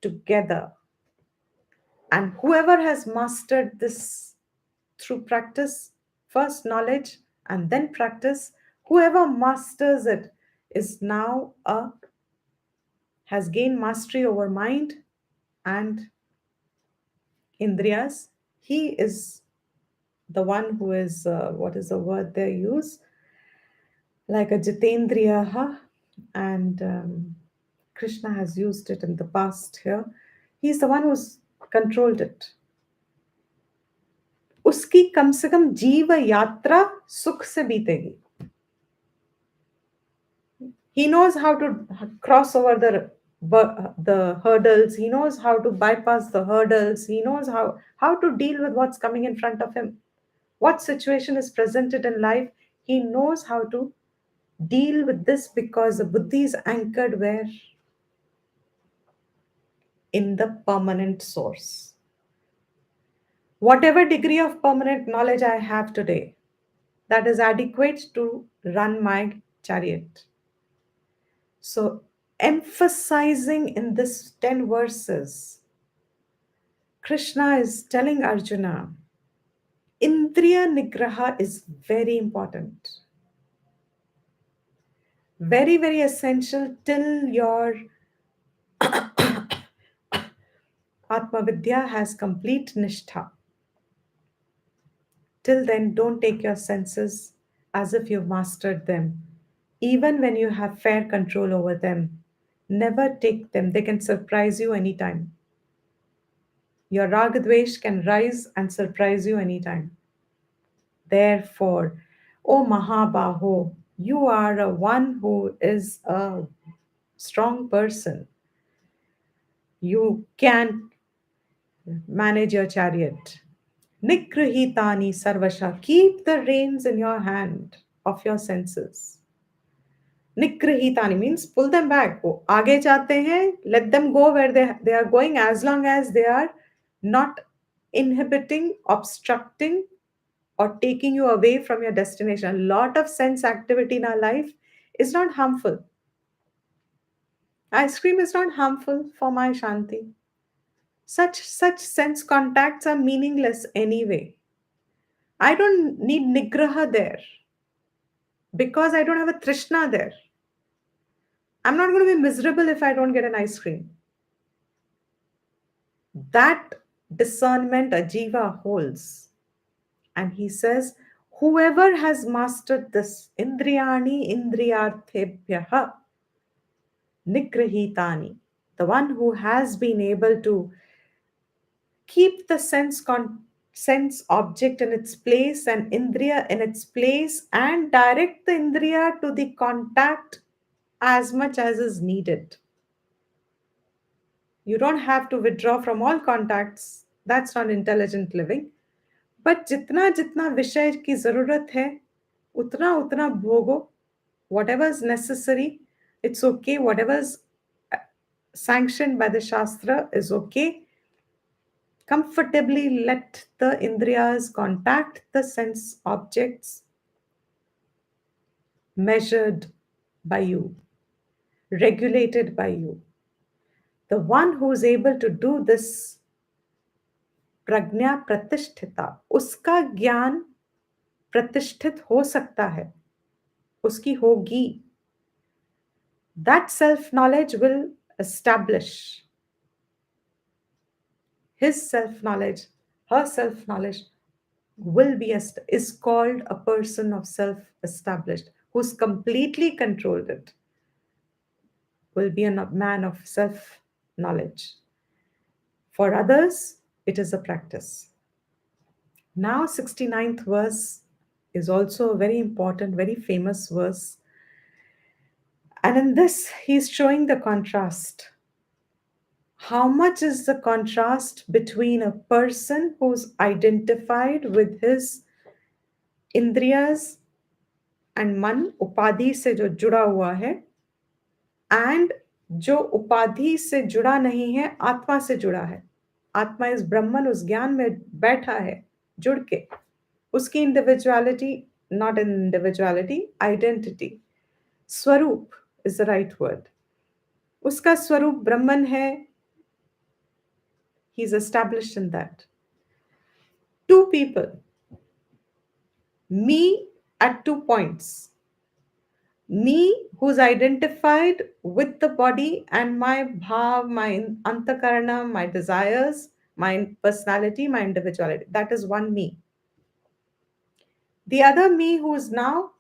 Speaker 2: together. And whoever has mastered this through practice, first knowledge and then practice, whoever masters it is now has gained mastery over mind and indriyas. He is the one who is, what is the word they use? Like a Jitendriya, and Krishna has used it in the past here. He's the one who's controlled it. उसकी कम से कम जीव यात्रा सुख से बीतेगी. He knows how to cross over the hurdles. He knows how to bypass the hurdles. He knows how to deal with what's coming in front of him. What situation is presented in life, he knows how to deal with this because the buddhi is anchored where? In the permanent source. Whatever degree of permanent knowledge I have today, that is adequate to run my chariot. So, emphasizing in this 10 verses, Krishna is telling Arjuna, indriya nigraha is very important. Very, very essential till your Atma Vidya has complete nishtha. Till then, don't take your senses as if you've mastered them. Even when you have fair control over them, never take them. They can surprise you anytime. Your Ragadvesh can rise and surprise you anytime. Therefore, O Mahabaho, you are a one who is a strong person. You can manage your chariot. Nigrahitani sarvasha. Keep the reins in your hand of your senses. Nigrahitani means pull them back. वो आगे जाते हैं, let them go where they are going as long as they are not inhibiting, obstructing, or taking you away from your destination. A lot of sense activity in our life is not harmful. Ice cream is not harmful for my Shanti. Such sense contacts are meaningless anyway. I don't need nigraha there because I don't have a trishna there. I'm not going to be miserable if I don't get an ice cream. That discernment a jiva holds. And he says, whoever has mastered this, indriyani indriyarthebhyaha nigrahitani, the one who has been able to keep the sense object in its place and indriya in its place and direct the indriya to the contact as much as is needed. You don't have to withdraw from all contacts. That's not intelligent living. But जितना जितना विषय की जरूरत है उतना उतना भोगो. Whatever is necessary, it's okay. Whatever is sanctioned by the Shastra is okay. Comfortably let the indriyas contact the sense objects measured by you, regulated by you. The one who is able to do this, prajna pratisthita, उसका ज्ञान प्रतिष्ठित हो सकता है, उसकी होगी. That self-knowledge will establish. His self-knowledge, her self-knowledge will be is called a person of self-established, who's completely controlled it, will be a man of self-knowledge. For others, it is a practice. Now, 69th verse is also a very important, very famous verse. And in this, he's showing the contrast. How much is the contrast between a person who's identified with his indriyas and man, upadhi se jo juda hua hai, and जो उपाधि से जुड़ा नहीं है, आत्मा से जुड़ा है. आत्मा इस ब्रह्मन, उस ज्ञान में बैठा है जुड़ के. उसकी individuality, not an individuality, identity. स्वरूप is the right word. उसका स्वरूप ब्रह्मन है. He's established in that. Two people, me at 2 points. Me who's identified with the body and my bhav, my antakarana, my desires, my personality, my individuality. That is one me. The other me who is now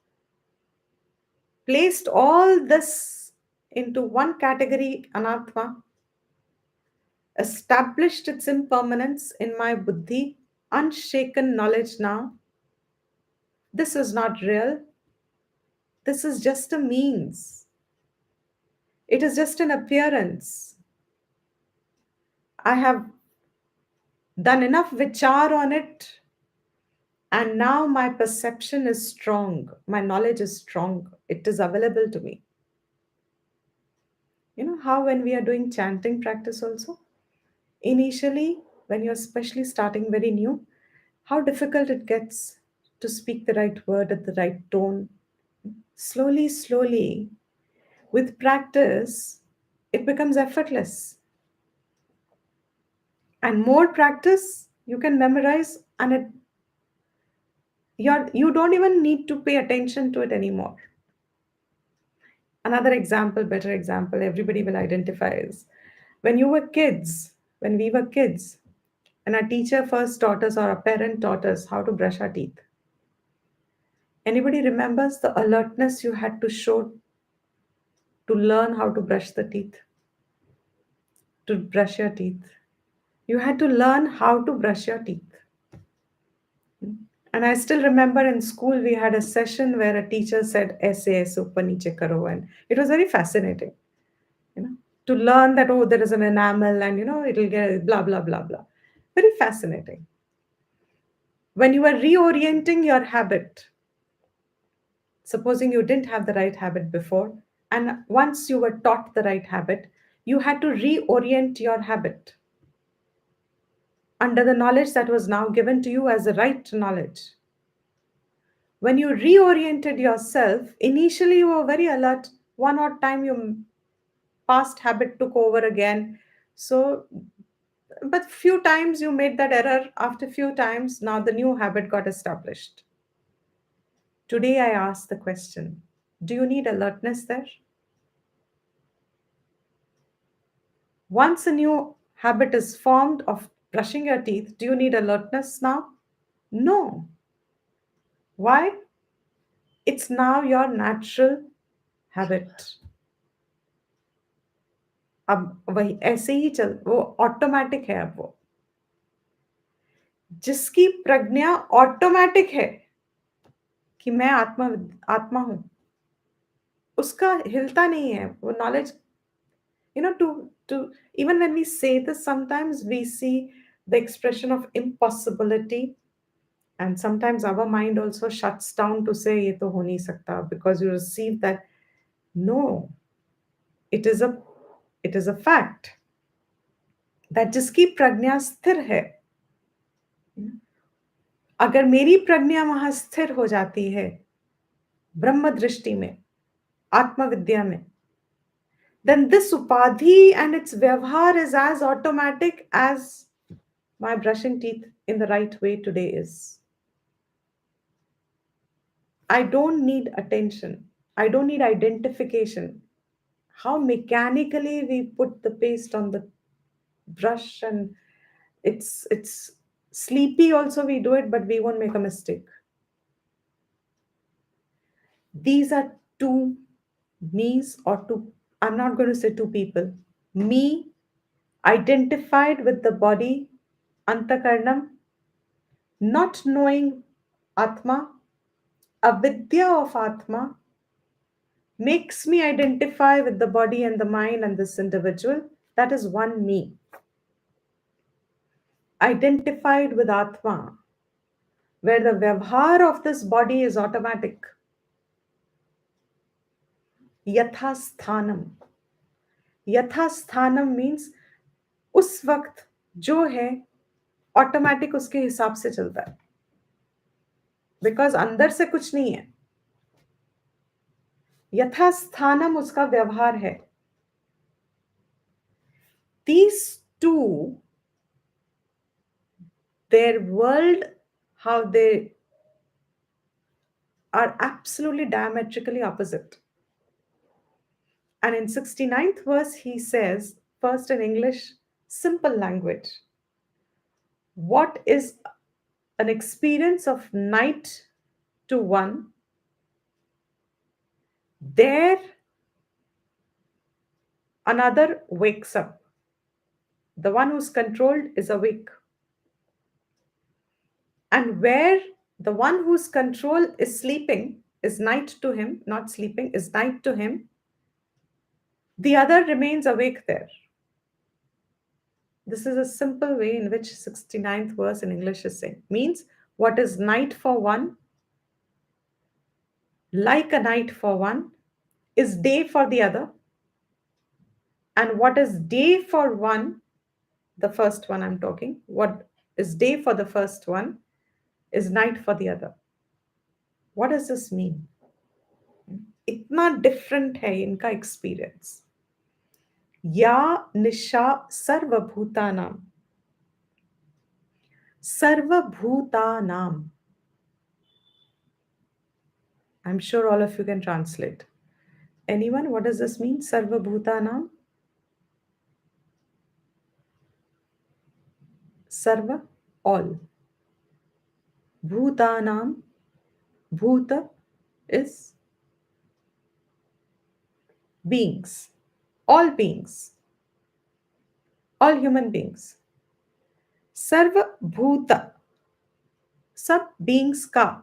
Speaker 2: placed all this into one category, anatma, established its impermanence in my buddhi, unshaken knowledge now. This is not real. This is just a means. It is just an appearance. I have done enough vichar on it, and now my perception is strong. My knowledge is strong. It is available to me. You know how when we are doing chanting practice also, initially, when you're especially starting very new, how difficult it gets to speak the right word at the right tone. Slowly, slowly, with practice, it becomes effortless. And more practice, you can memorize, and you don't even need to pay attention to it anymore. Another example, better example, everybody will identify is when you were kids, when we were kids, and our teacher first taught us or our parent taught us how to brush our teeth. Anybody remembers the alertness you had to show to learn how to brush the teeth? To brush your teeth. You had to learn how to brush your teeth. And I still remember in school we had a session where a teacher said aise aise upar niche karo, and it was very fascinating, you know, to learn that oh there is an enamel and it'll get blah blah blah blah. Very fascinating. When you are reorienting your habit, supposing you didn't have the right habit before, and once you were taught the right habit, you had to reorient your habit under the knowledge that was now given to you as the right knowledge. When you reoriented yourself, initially you were very alert. One odd time your past habit took over again. So, but few times you made that error. After few times, now the new habit got established. Today I ask the question, do you need alertness there? Once a new habit is formed of brushing your teeth, do you need alertness now? No. Why? It's now your natural habit. अब वही ऐसे ही चल वो automatic है अब वो जिसकी प्रज्ञा automatic है कि मैं आत्मा आत्मा हूं उसका हिलता नहीं है वो knowledge to even when we say this sometimes we see the expression of impossibility and sometimes our mind also shuts down to say ये तो हो नहीं सकता because you receive that no it is a fact that जिसकी प्रज्ञा स्थिर है अगर मेरी प्रज्ञा वहां स्थिर हो जाती है ब्रह्म दृष्टि में आत्मविद्या में then this upadhi and its vyavhar is as automatic as my brushing teeth in the right way today is. I don't need attention. I don't need identification. How mechanically we put the paste on the brush and it's sleepy also we do it, but we won't make a mistake. These are two me's or two, I'm not going to say two people. Me identified with the body, antakarnam, not knowing atma, avidya of atma makes me identify with the body and the mind and this individual. That is one me. Identified with atma, where the vyavhar of this body is automatic. Yatha sthanam. Yatha sthanam means उस वक्त जो है automatic उसके हिसाब से चलता है because अंदर से कुछ नहीं है यथास्थानम उसका व्यवहार है these two, their world, how they are absolutely diametrically opposite. And in 69th verse he says, first in English, simple language, what is an experience of night to one, there another wakes up. The one who's controlled is awake. And where the one whose control is sleeping is night to him, not sleeping, is night to him, the other remains awake there. This is a simple way in which 69th verse in English is saying. Means what is night for one, like a night for one, is day for the other. And what is day for one, the first one I'm talking, what is day for the first one is night for the other. What does this mean? इतना different है इनका experience. या निशा सर्वभूतानाम. सर्वभूतानाम. I'm sure all of you can translate. Anyone, what does this mean? Sarvabhutanam? Sarva, all. Bhutanam, bhuta is beings. All beings. All human beings. Sarva bhuta. Sab beings ka.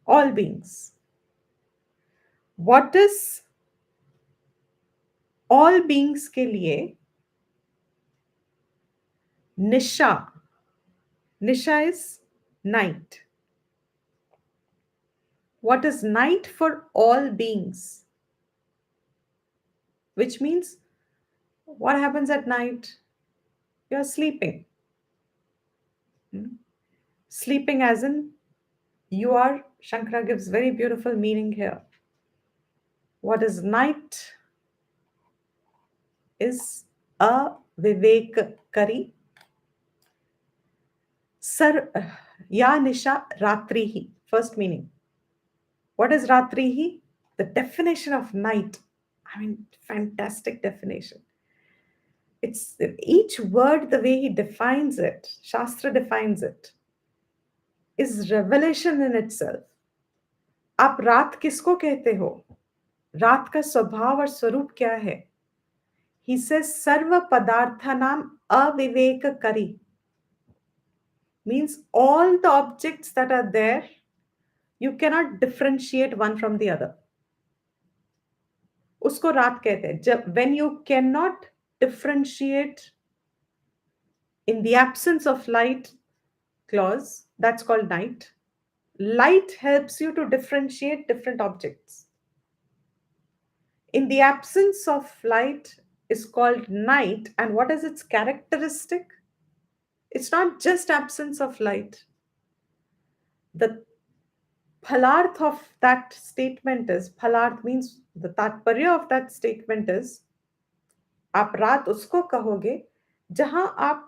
Speaker 2: All beings. What is all beings के लिए nisha? Nisha is night. What is night for all beings? Which means, what happens at night? You're sleeping. Sleeping as in, you are, Shankara gives very beautiful meaning here. What is night is a vivek kari. Sar ya nisha ratrihi. First meaning. What is ratrihi? The definition of night. I mean, fantastic definition. It's each word, the way he defines it, Shastra defines it, is revelation in itself. आप रात किसको कहते हो? रात का स्वभाव और स्वरूप क्या है? He says सर्व पदार्थानाम अविवेक करी. Means all the objects that are there, you cannot differentiate one from the other. उसको रात कहते हैं. जब when you cannot differentiate in the absence of light clause, that's called night. Light helps you to differentiate different objects. In the absence of light is called night. And what is its characteristic? It's not just absence of light. The phalarth of that statement is, phalarth means the tatparya of that statement is, आप रात उसको कहोगे जहां आप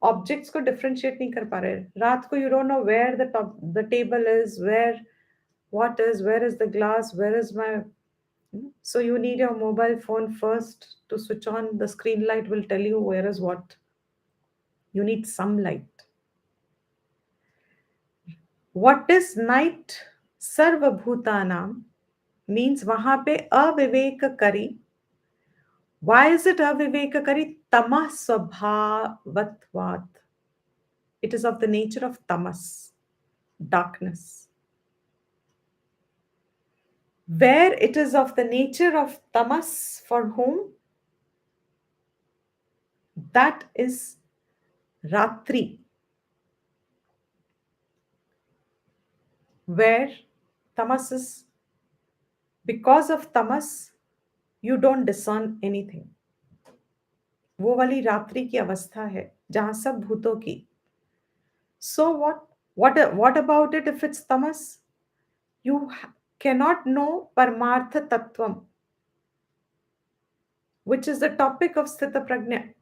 Speaker 2: objects को differentiate नहीं कर पा रहे. रात को you don't know where the table is, where what is, where is the glass, where is my, so you need your mobile phone first to switch on. The screen light will tell you where is what. You need some light. What is night? Sarvabhutanam means wahan pe avivek kari. Why is it avivek kari? Tamah swabhavatvat. It is of the nature of tamas, darkness. Where it is of the nature of tamas, for whom? That is ratri. Where tamas is, because of tamas, you don't discern anything. वो वाली रात्रि की अवस्था है जहां सब भूतों की. So what about it if it's tamas? You cannot know Paramartha Tattvam, which is the topic of Sthita Prajna.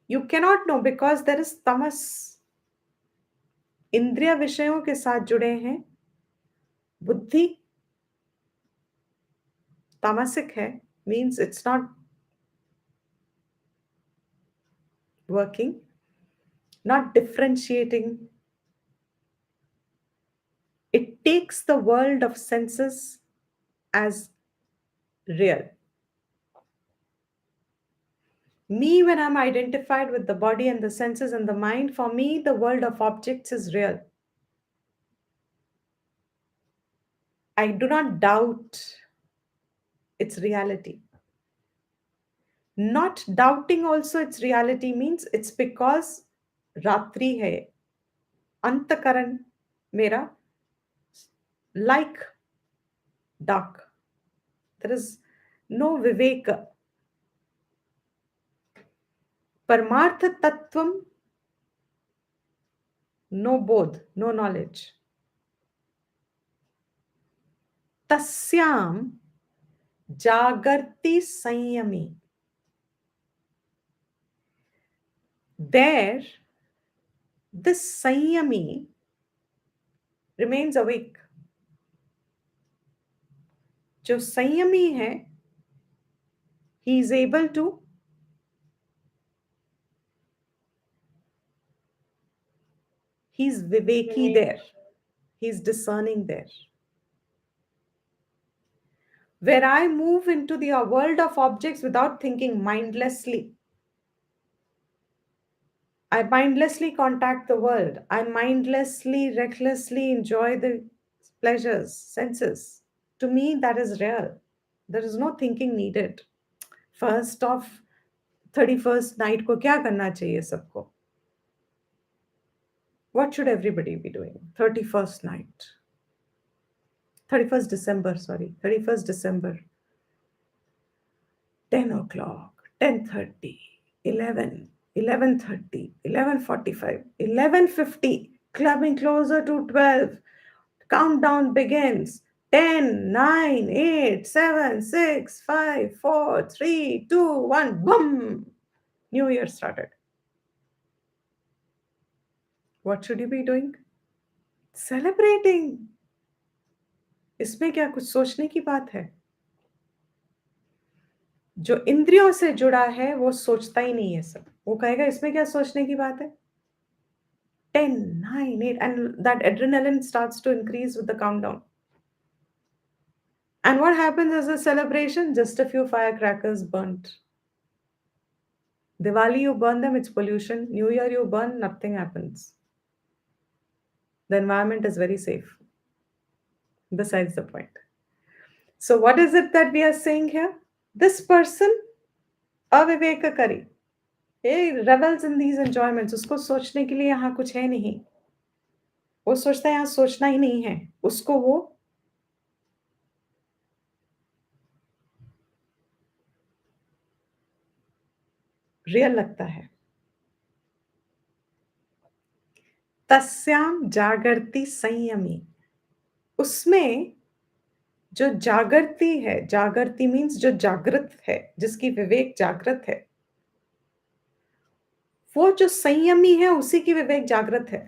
Speaker 2: You cannot know because there is tamas. इंद्रिय विषयों के साथ जुड़े हैं. बुद्धि तामसिक है, means it's not working, not differentiating takes the world of senses as real. Me, when I'm identified with the body and the senses and the mind, for me, the world of objects is real. I do not doubt its reality. Not doubting also its reality means it's because Ratri hai, Antakaran mera like dark. There is no Viveka. Paramartha Tattvam, no bodh, no knowledge. Tasyam Jagarti Sanyami. There, this Sanyami remains awake. जो संयमी है, he is able to he's viveki there, he's discerning there. Where I move into the world of objects without thinking, mindlessly, I mindlessly contact the world, I mindlessly, recklessly enjoy the pleasures, senses. To me, that is real. There is no thinking needed. First of 31st night को क्या करना चाहिए सबको? What should everybody be doing? 31st night. 31st December, sorry. 31st December. 10 o'clock, 10:30, 11, 11:30, 11:45, 11:50, clubbing closer to 12. Countdown begins. 10, 9, 8, 7, 6, 5, 4, 3, 2, 1. Boom! New Year started. What should you be doing? Celebrating. इसमें क्या कुछ सोचने की बात है? जो इंद्रियों से जुड़ा है वो सोचता ही नहीं है सब. वो कहेगा इसमें क्या सोचने की बात है? 10, 9, 8, and that adrenaline starts to increase with the countdown. And what happens as a celebration? Just a few firecrackers burnt. Diwali, you burn them, it's pollution. New Year, you burn, nothing happens. The environment is very safe. Besides the point. So, what is it that we are saying here? This person, aviveka kari, he revels in these enjoyments. उसको सोचने के लिए यहाँ कुछ है नहीं. वो सोचता है यहाँ सोचना ही नहीं है. उसको वो रियल लगता है. तस्याम जागृति संयमी. उसमें जो जागृति है, जागृति मीन्स जो जागृत है, जिसकी विवेक जागृत है, वो जो संयमी है उसी की विवेक जागृत है.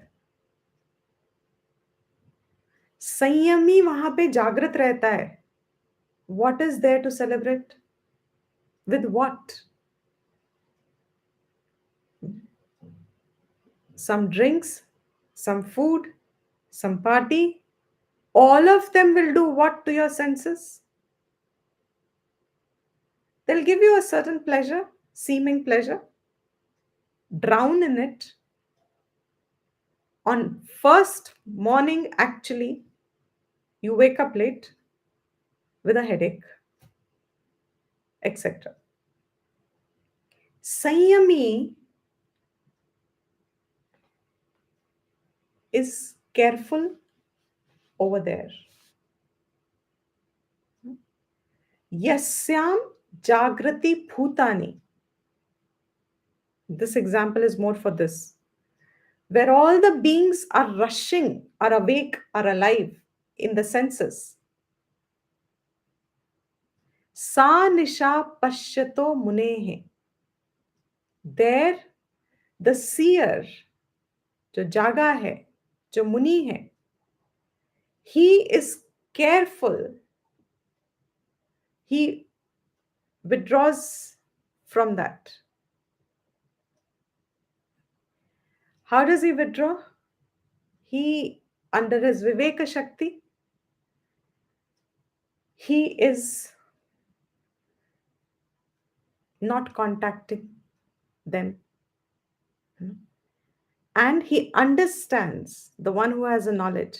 Speaker 2: संयमी वहां पे जागृत रहता है. What is there to celebrate? With what? Some drinks, some food, some party. All of them will do what to your senses? They'll give you a certain pleasure, seeming pleasure. Drown in it. On first morning, actually, you wake up late with a headache, etc. Sanyami is careful over there. Yasyam Jagrati Bhutani. This example is more for this. Where all the beings are rushing, are awake, are alive in the senses. Sa nisha pashyato munehe. There, the seer, जो जागा है, जो मुनि है, he is careful. He withdraws from that. How does he withdraw? He, under his Viveka Shakti, he is not contacting them. And he understands, the one who has a knowledge,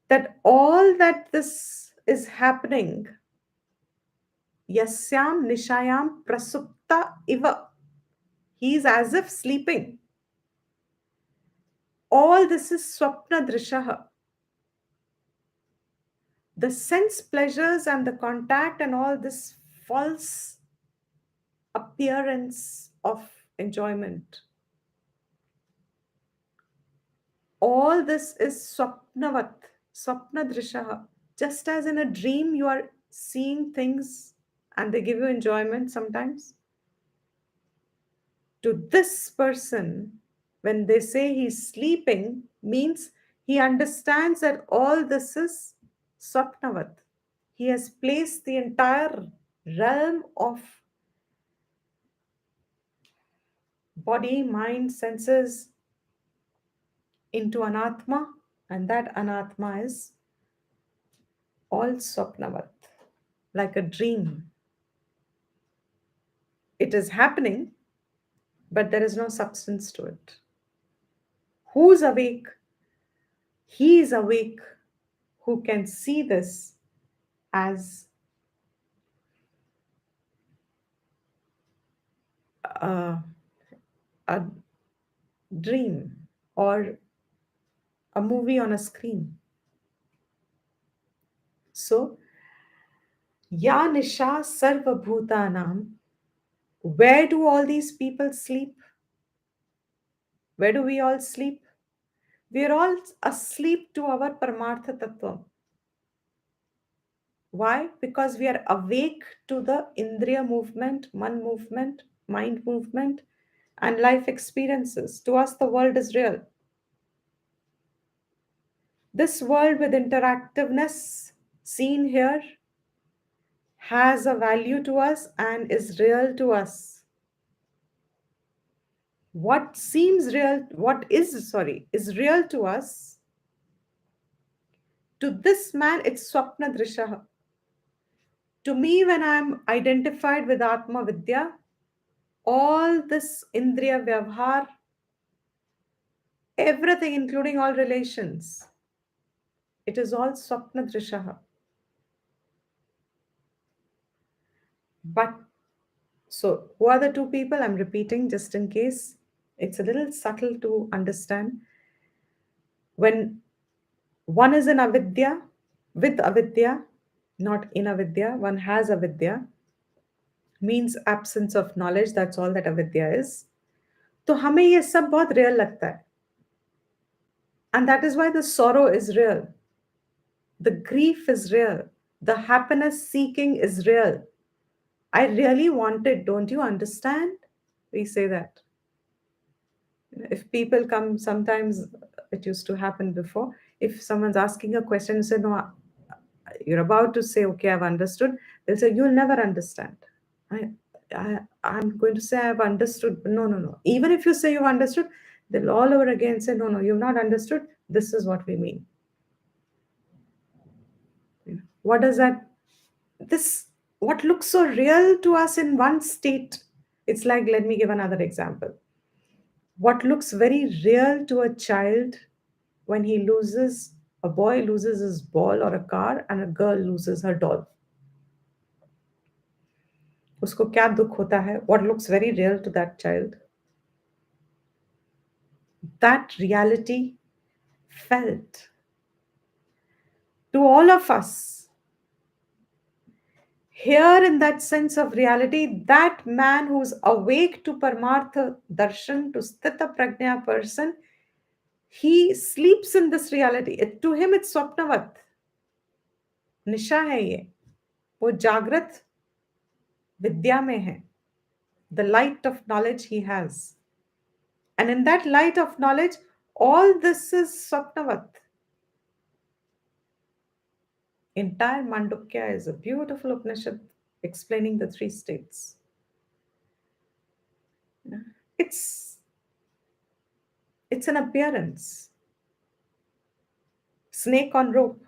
Speaker 2: that all that this is happening, yasyam nishayam prasupta iva, he is as if sleeping. All this is swapna drishaha. The sense pleasures and the contact and all this false appearance of enjoyment, all this is swapnavat, swapna drishaha. Just as in a dream you are seeing things and they give you enjoyment sometimes, to this person, when they say he's sleeping, means he understands that all this is swapnavat. He has placed the entire realm of body, mind, senses into anatma, and that anatma is all swapnavat, like a dream. It is happening, but there is no substance to it. Who's awake? He is awake who can see this as a, a dream or a movie on a screen. So, ya nisha sarva bhutanam, where do all these people sleep? Where do we all sleep? We are all asleep to our Paramartha Tattva. Why? Because we are awake to the indriya movement, man movement, mind movement, and life experiences. To us, the world is real. This world with interactiveness seen here has a value to us and is real to us. What seems real, is real to us. To this man, it's Swapna Drishaha. To me, when I'm identified with Atma Vidya, all this Indriya Vyavhar, everything, including all relations, it is all Swapna Drishaha. But, so who are the two people? I'm repeating just in case. It's a little subtle to understand. When one is in avidya, with avidya, not in avidya, one has avidya, means absence of knowledge. That's all that avidya is. तो हमें ये सब बहुत real लगता है. And that is why the sorrow is real. The grief is real. The happiness seeking is real. I really want it. Don't you understand? We say that. If people come, sometimes it used to happen before. If someone's asking a question, you say, no, you're about to say, okay, I've understood. They'll say, you'll never understand. I'm going to say I've understood. No, no, no. Even if you say you've understood, they'll all over again say, no, no, you've not understood. This is what we mean. What does that, what looks so real to us in one state? It's like, let me give another example. What looks very real to a child when a boy loses his ball or a car and a girl loses her doll. उसको क्या दुख होता है? What looks very real to that child? That reality felt to all of us. Here, in that sense of reality, that man who's awake to Paramartha Darshan, to Sthita Prajna person, he sleeps in this reality. To him, it's Swapnavat. निशा है ये, वो जागृत विद्या में है. The light of knowledge he has. And in that light of knowledge, all this is Swapnavat. Entire Mandukya is a beautiful Upanishad explaining the three states. It's an appearance. Snake on rope.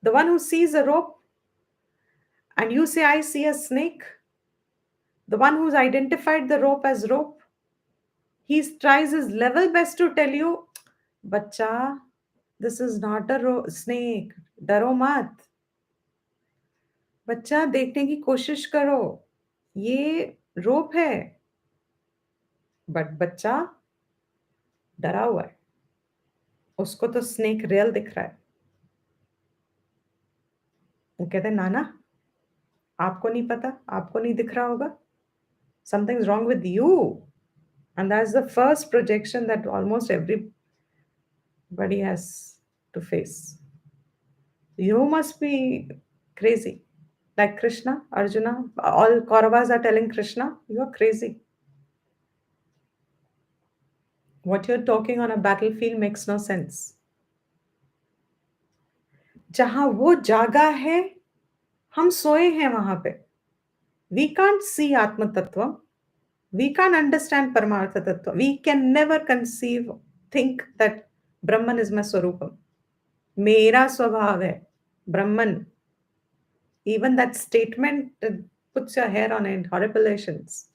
Speaker 2: The one who sees a rope and you say, I see a snake. The one who's identified the rope as rope, he tries his level best to tell you, Bacha, this is not a snake. डरो मत. बच्चा देखने की कोशिश करो. ये रोप है. But बच्चा डरा हुआ है. उसको तो स्नेक रियल दिख रहा है. वो कहते हैं नाना आपको नहीं पता, आपको नहीं दिख रहा होगा. Something's wrong with you. And that's the first projection that almost everybody has to face. You must be crazy. Like Krishna, Arjuna, all Kauravas are telling Krishna, you are crazy. What you're talking on a battlefield makes no sense. जहां वो जागा है, हम सोए हैं वहां पे. We can't see Atma Tattva. We can't understand Paramartha Tattva. We can never think that Brahman is my Swarupam. मेरा स्वभाव है Brahman. Even that statement puts your hair on it, horripilations.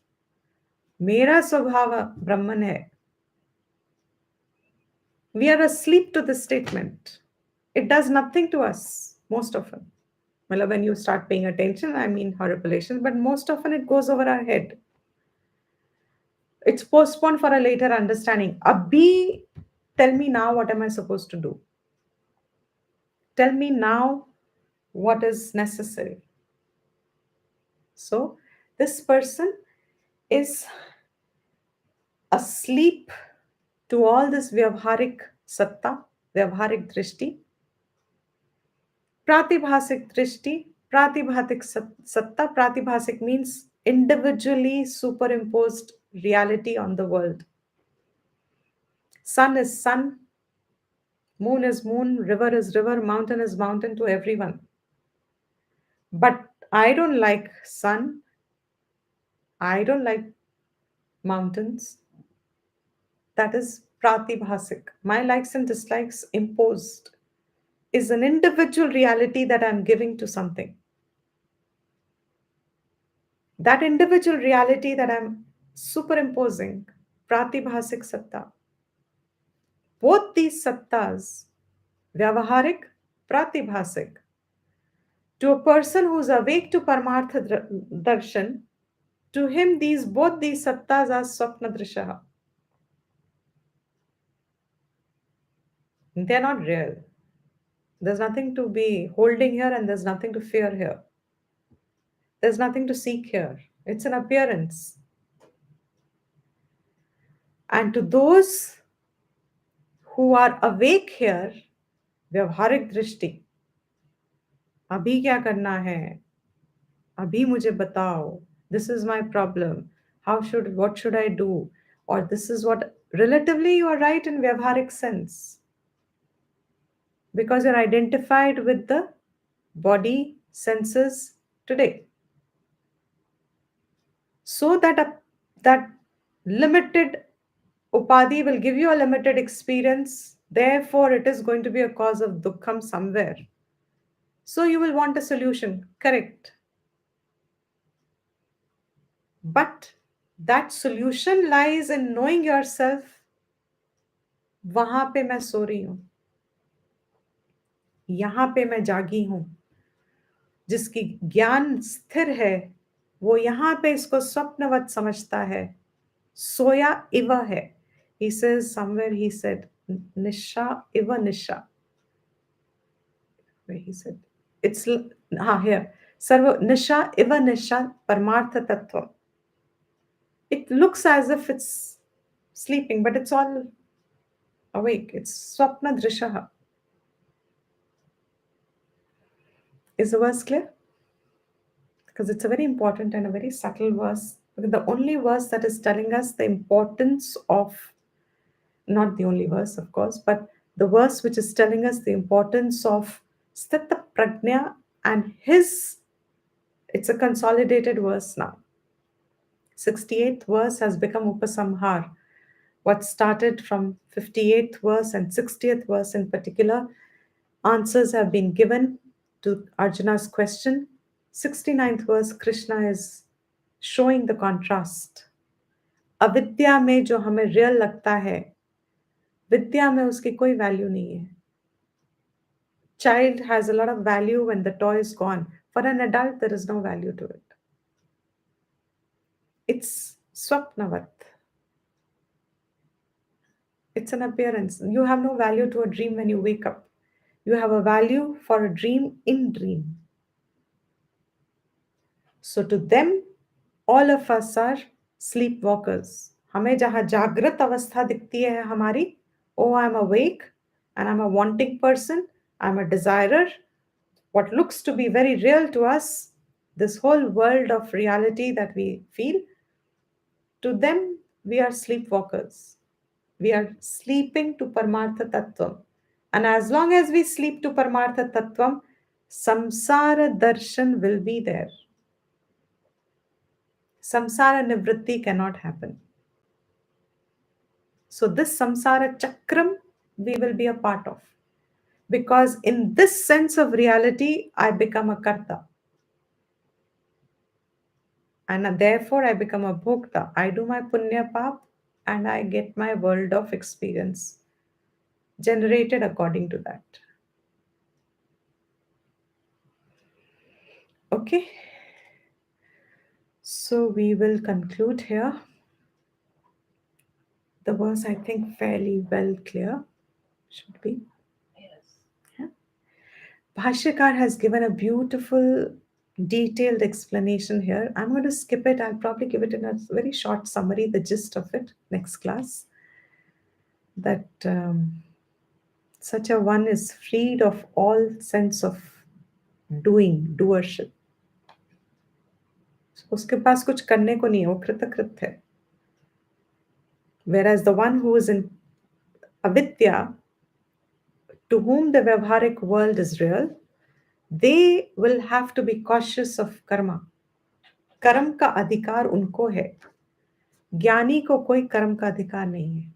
Speaker 2: मेरा स्वभाव Brahman है. We are asleep to this statement. It does nothing to us, most often. Well, when you start paying attention, I mean horripilations, but most often it goes over our head. It's postponed for a later understanding. Abhi, tell me now what am I supposed to do? Tell me now what is necessary. So, this person is asleep to all this vyavharik satta, vyavharik drishti. Pratibhasik drishti, pratibhasik satta, pratibhasik means individually superimposed reality on the world. Sun is sun, moon is moon, river is river, mountain is mountain to everyone. But I don't like sun, I don't like mountains. That is pratibhasik. My likes and dislikes imposed is an individual reality that I'm giving to something. That individual reality that I'm superimposing, pratibhasik satta. Both these sattas, vyavaharik, pratibhasik, to a person who's awake to Paramartha Darshan, to him both these sattas are swapna drishaha. They're not real. There's nothing to be holding here and there's nothing to fear here. There's nothing to seek here. It's an appearance. And to those who are awake here, vyavharik drishti, अभी क्या करना है? अभी मुझे बताओ. This is my problem. What should I do? Or this is what, relatively you are right in vyavharik sense. Because you're identified with the body, senses today. So that limited upadhi will give you a limited experience. Therefore, it is going to be a cause of dukkham somewhere. So you will want a solution. Correct. But that solution lies in knowing yourself. वहां पे मैं सो रही हूं, यहां पे मैं जागी हूं. जिसकी ज्ञान स्थिर है वो यहां पे इसको स्वप्नवत समझता है. सोया इव है. He says somewhere, he said nisha iva nisha. Where he said it's here sarva nisha iva nisha paramartha tattva. It looks as if it's sleeping, but it's all awake. It's swapna drishaha. Is the verse clear? Because it's a very important and a very subtle verse. The only verse that is telling us the importance of, not the only verse, of course, but the verse which is telling us the importance of Sthita Prajna and it's a consolidated verse now. 68th verse has become Upasamhar. What started from 58th verse and 60th verse in particular, answers have been given to Arjuna's question, 69th verse, Krishna is showing the contrast. अविद्या में जो हमें real लगता है, विद्या में उसकी कोई value नहीं है. Child has a lot of value when the toy is gone. For an adult, there is no value to it. It's swapnavat. It's an appearance. You have no value to a dream when you wake up. You have a value for a dream in dream. So to them, all of us are sleepwalkers. हमें जहाँ जागृत अवस्था दिखती है हमारी, oh, I'm awake and I'm a wanting person, I'm a desirer. What looks to be very real to us, this whole world of reality that we feel, to them, we are sleepwalkers. We are sleeping to Paramartha Tattvam. And as long as we sleep to Paramartha Tattvam, samsara darshan will be there. Samsara nivritti cannot happen. So this samsara chakram we will be a part of. Because in this sense of reality, I become a karta. And therefore I become a bhokta. I do my punya pap and I get my world of experience generated according to that. Okay. So we will conclude here. The verse, I think, fairly well clear. Should be.
Speaker 3: Yes.
Speaker 2: Yeah. Bhashyakar has given a beautiful, detailed explanation here. I'm going to skip it. I'll probably give it in a very short summary, the gist of it, next class. That such a one is freed of all sense of doership. उसके पास कुछ करने को नहीं है, वो कृतकृत है. Whereas the one who is in avidya, to whom the vyavharik world is real, they will have to be cautious of karma. कर्म का अधिकार उनको है, ज्ञानी को कोई कर्म का अधिकार नहीं है.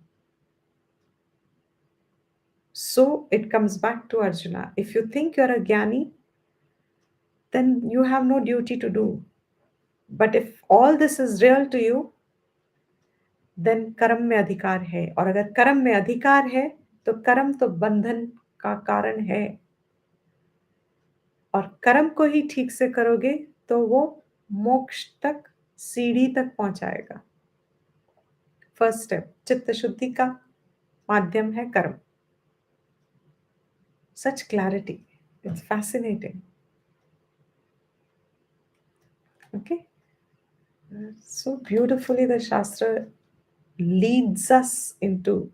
Speaker 2: So it comes back to Arjuna. If you think you're a jnani, then you have no duty to do. But if all this is real to you, then कर्म में अधिकार है. और अगर कर्म में अधिकार है, तो कर्म तो बंधन का कारण है. और कर्म को ही ठीक से करोगे तो वो मोक्ष तक, सीढ़ी तक पहुंचाएगा. फर्स्ट स्टेप, चित्त शुद्धि का माध्यम है कर्म. Such clarity. It's fascinating. Okay. So beautifully the Shastra leads us into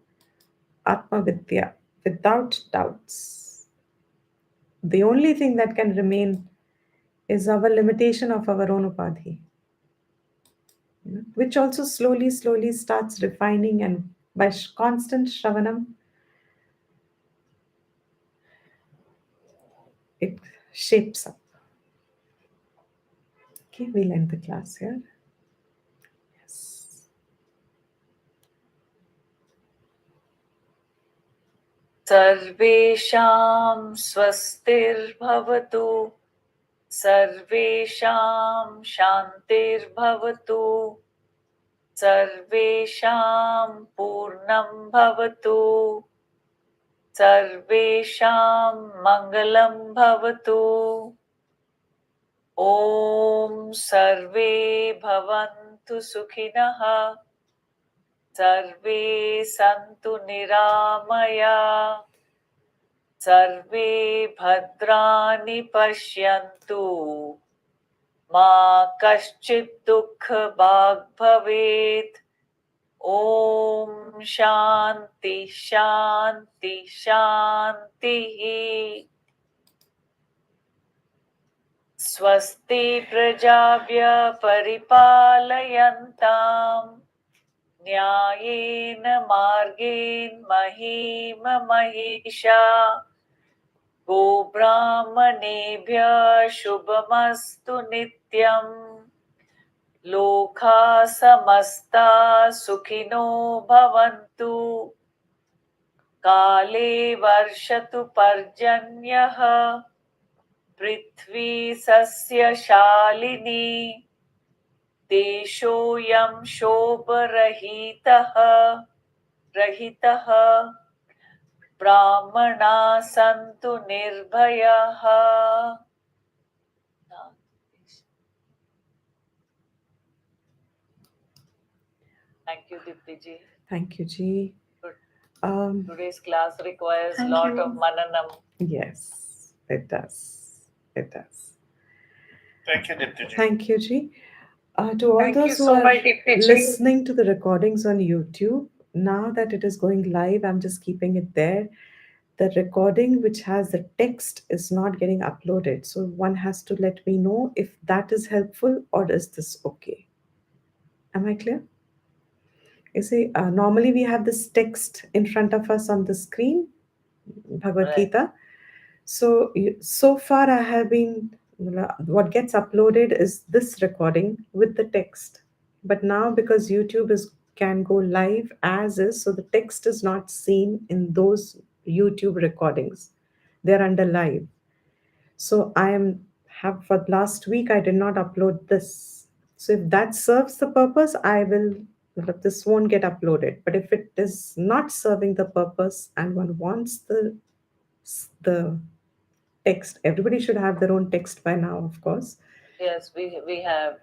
Speaker 2: Atma Vidya without doubts. The only thing that can remain is our limitation of our own upadhi, which also slowly starts refining, and by constant shravanam, it shapes up. Okay, we'll end the class here. Yes.
Speaker 3: Sarvesham swastirbhavatu, Sarvesham shantirbhavatu, Sarvesham purnam bhavatu, Sarvesham mangalam bhavatu. Om sarve bhavantu sukhinah, Sarve santu niramaya, Sarve bhadrani pashyantu, Ma kaschid dukha bhag bhavet. Om shanti shanti shanti. Swasti prajabhya paripalayantam, Nyayena margen mahim mahisha, Go brahmanebhya shubhamastu nityam, Lokha samasta sukhino bhavantu, Kale varshatu parjanyaha, Prithvi Sasya Shalini Deshoyam Shobarahitaha Rahitaha Brahmana Santu Nirbhayaha. Thank you, Dipti ji.
Speaker 2: Thank you, Ji.
Speaker 3: Today's class requires a
Speaker 1: Thank
Speaker 3: lot
Speaker 1: you.
Speaker 3: of mananam.
Speaker 2: Yes, it does. It does.
Speaker 4: Thank you, Dipti ji.
Speaker 2: Thank you, Ji. To all
Speaker 1: Thank you
Speaker 2: those who
Speaker 1: so
Speaker 2: are
Speaker 1: much, Deepti ji.
Speaker 2: listening to the recordings on YouTube, now that it is going live, I'm just keeping it there. The recording which has the text is not getting uploaded. So one has to let me know if that is helpful or is this okay. Am I clear? You see, normally we have this text in front of us on the screen, Bhagavad
Speaker 3: Right.
Speaker 2: Gita. So, so far I have been, what gets uploaded is this recording with the text. But now because YouTube can go live as is, so the text is not seen in those YouTube recordings. They're under live. So have for last week I did not upload this. So if that serves the purpose, this won't get uploaded. But if it is not serving the purpose and one wants the text, everybody should have their own text by now, of course.
Speaker 3: Yes, we have.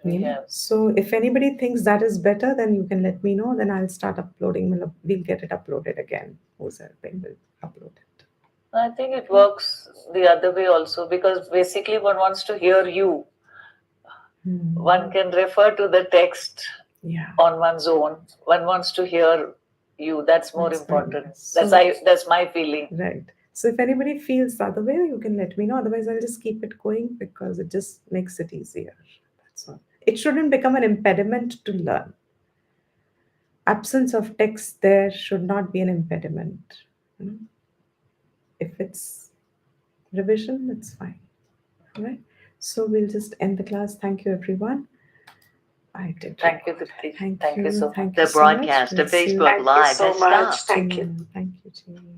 Speaker 2: So if anybody thinks that is better, then you can let me know. Then I'll start uploading. We'll get it uploaded again. Who's helping will upload it.
Speaker 3: I think it works the other way also, because basically one wants to hear you. One can refer to the text on one's own. One wants to hear you. That's more important.
Speaker 2: Nice.
Speaker 3: That's my feeling.
Speaker 2: Right. So if anybody feels the other way, you can let me know. Otherwise, I'll just keep it going because it just makes it easier. That's all. It shouldn't become an impediment to learn. Absence of text there should not be an impediment. If it's revision, it's fine. All right. So we'll just end the class. Thank you, everyone. I did.
Speaker 3: Thank you, Dipti.
Speaker 2: Thank
Speaker 3: you
Speaker 2: you
Speaker 3: so much.
Speaker 2: Thank you
Speaker 5: The
Speaker 2: so much.
Speaker 5: broadcast
Speaker 2: We'll
Speaker 5: of
Speaker 2: see you
Speaker 5: Facebook
Speaker 1: Thank you
Speaker 5: Live
Speaker 1: so
Speaker 5: has
Speaker 1: much.
Speaker 5: stopped.
Speaker 1: Thank you.
Speaker 2: Thank you, Jean.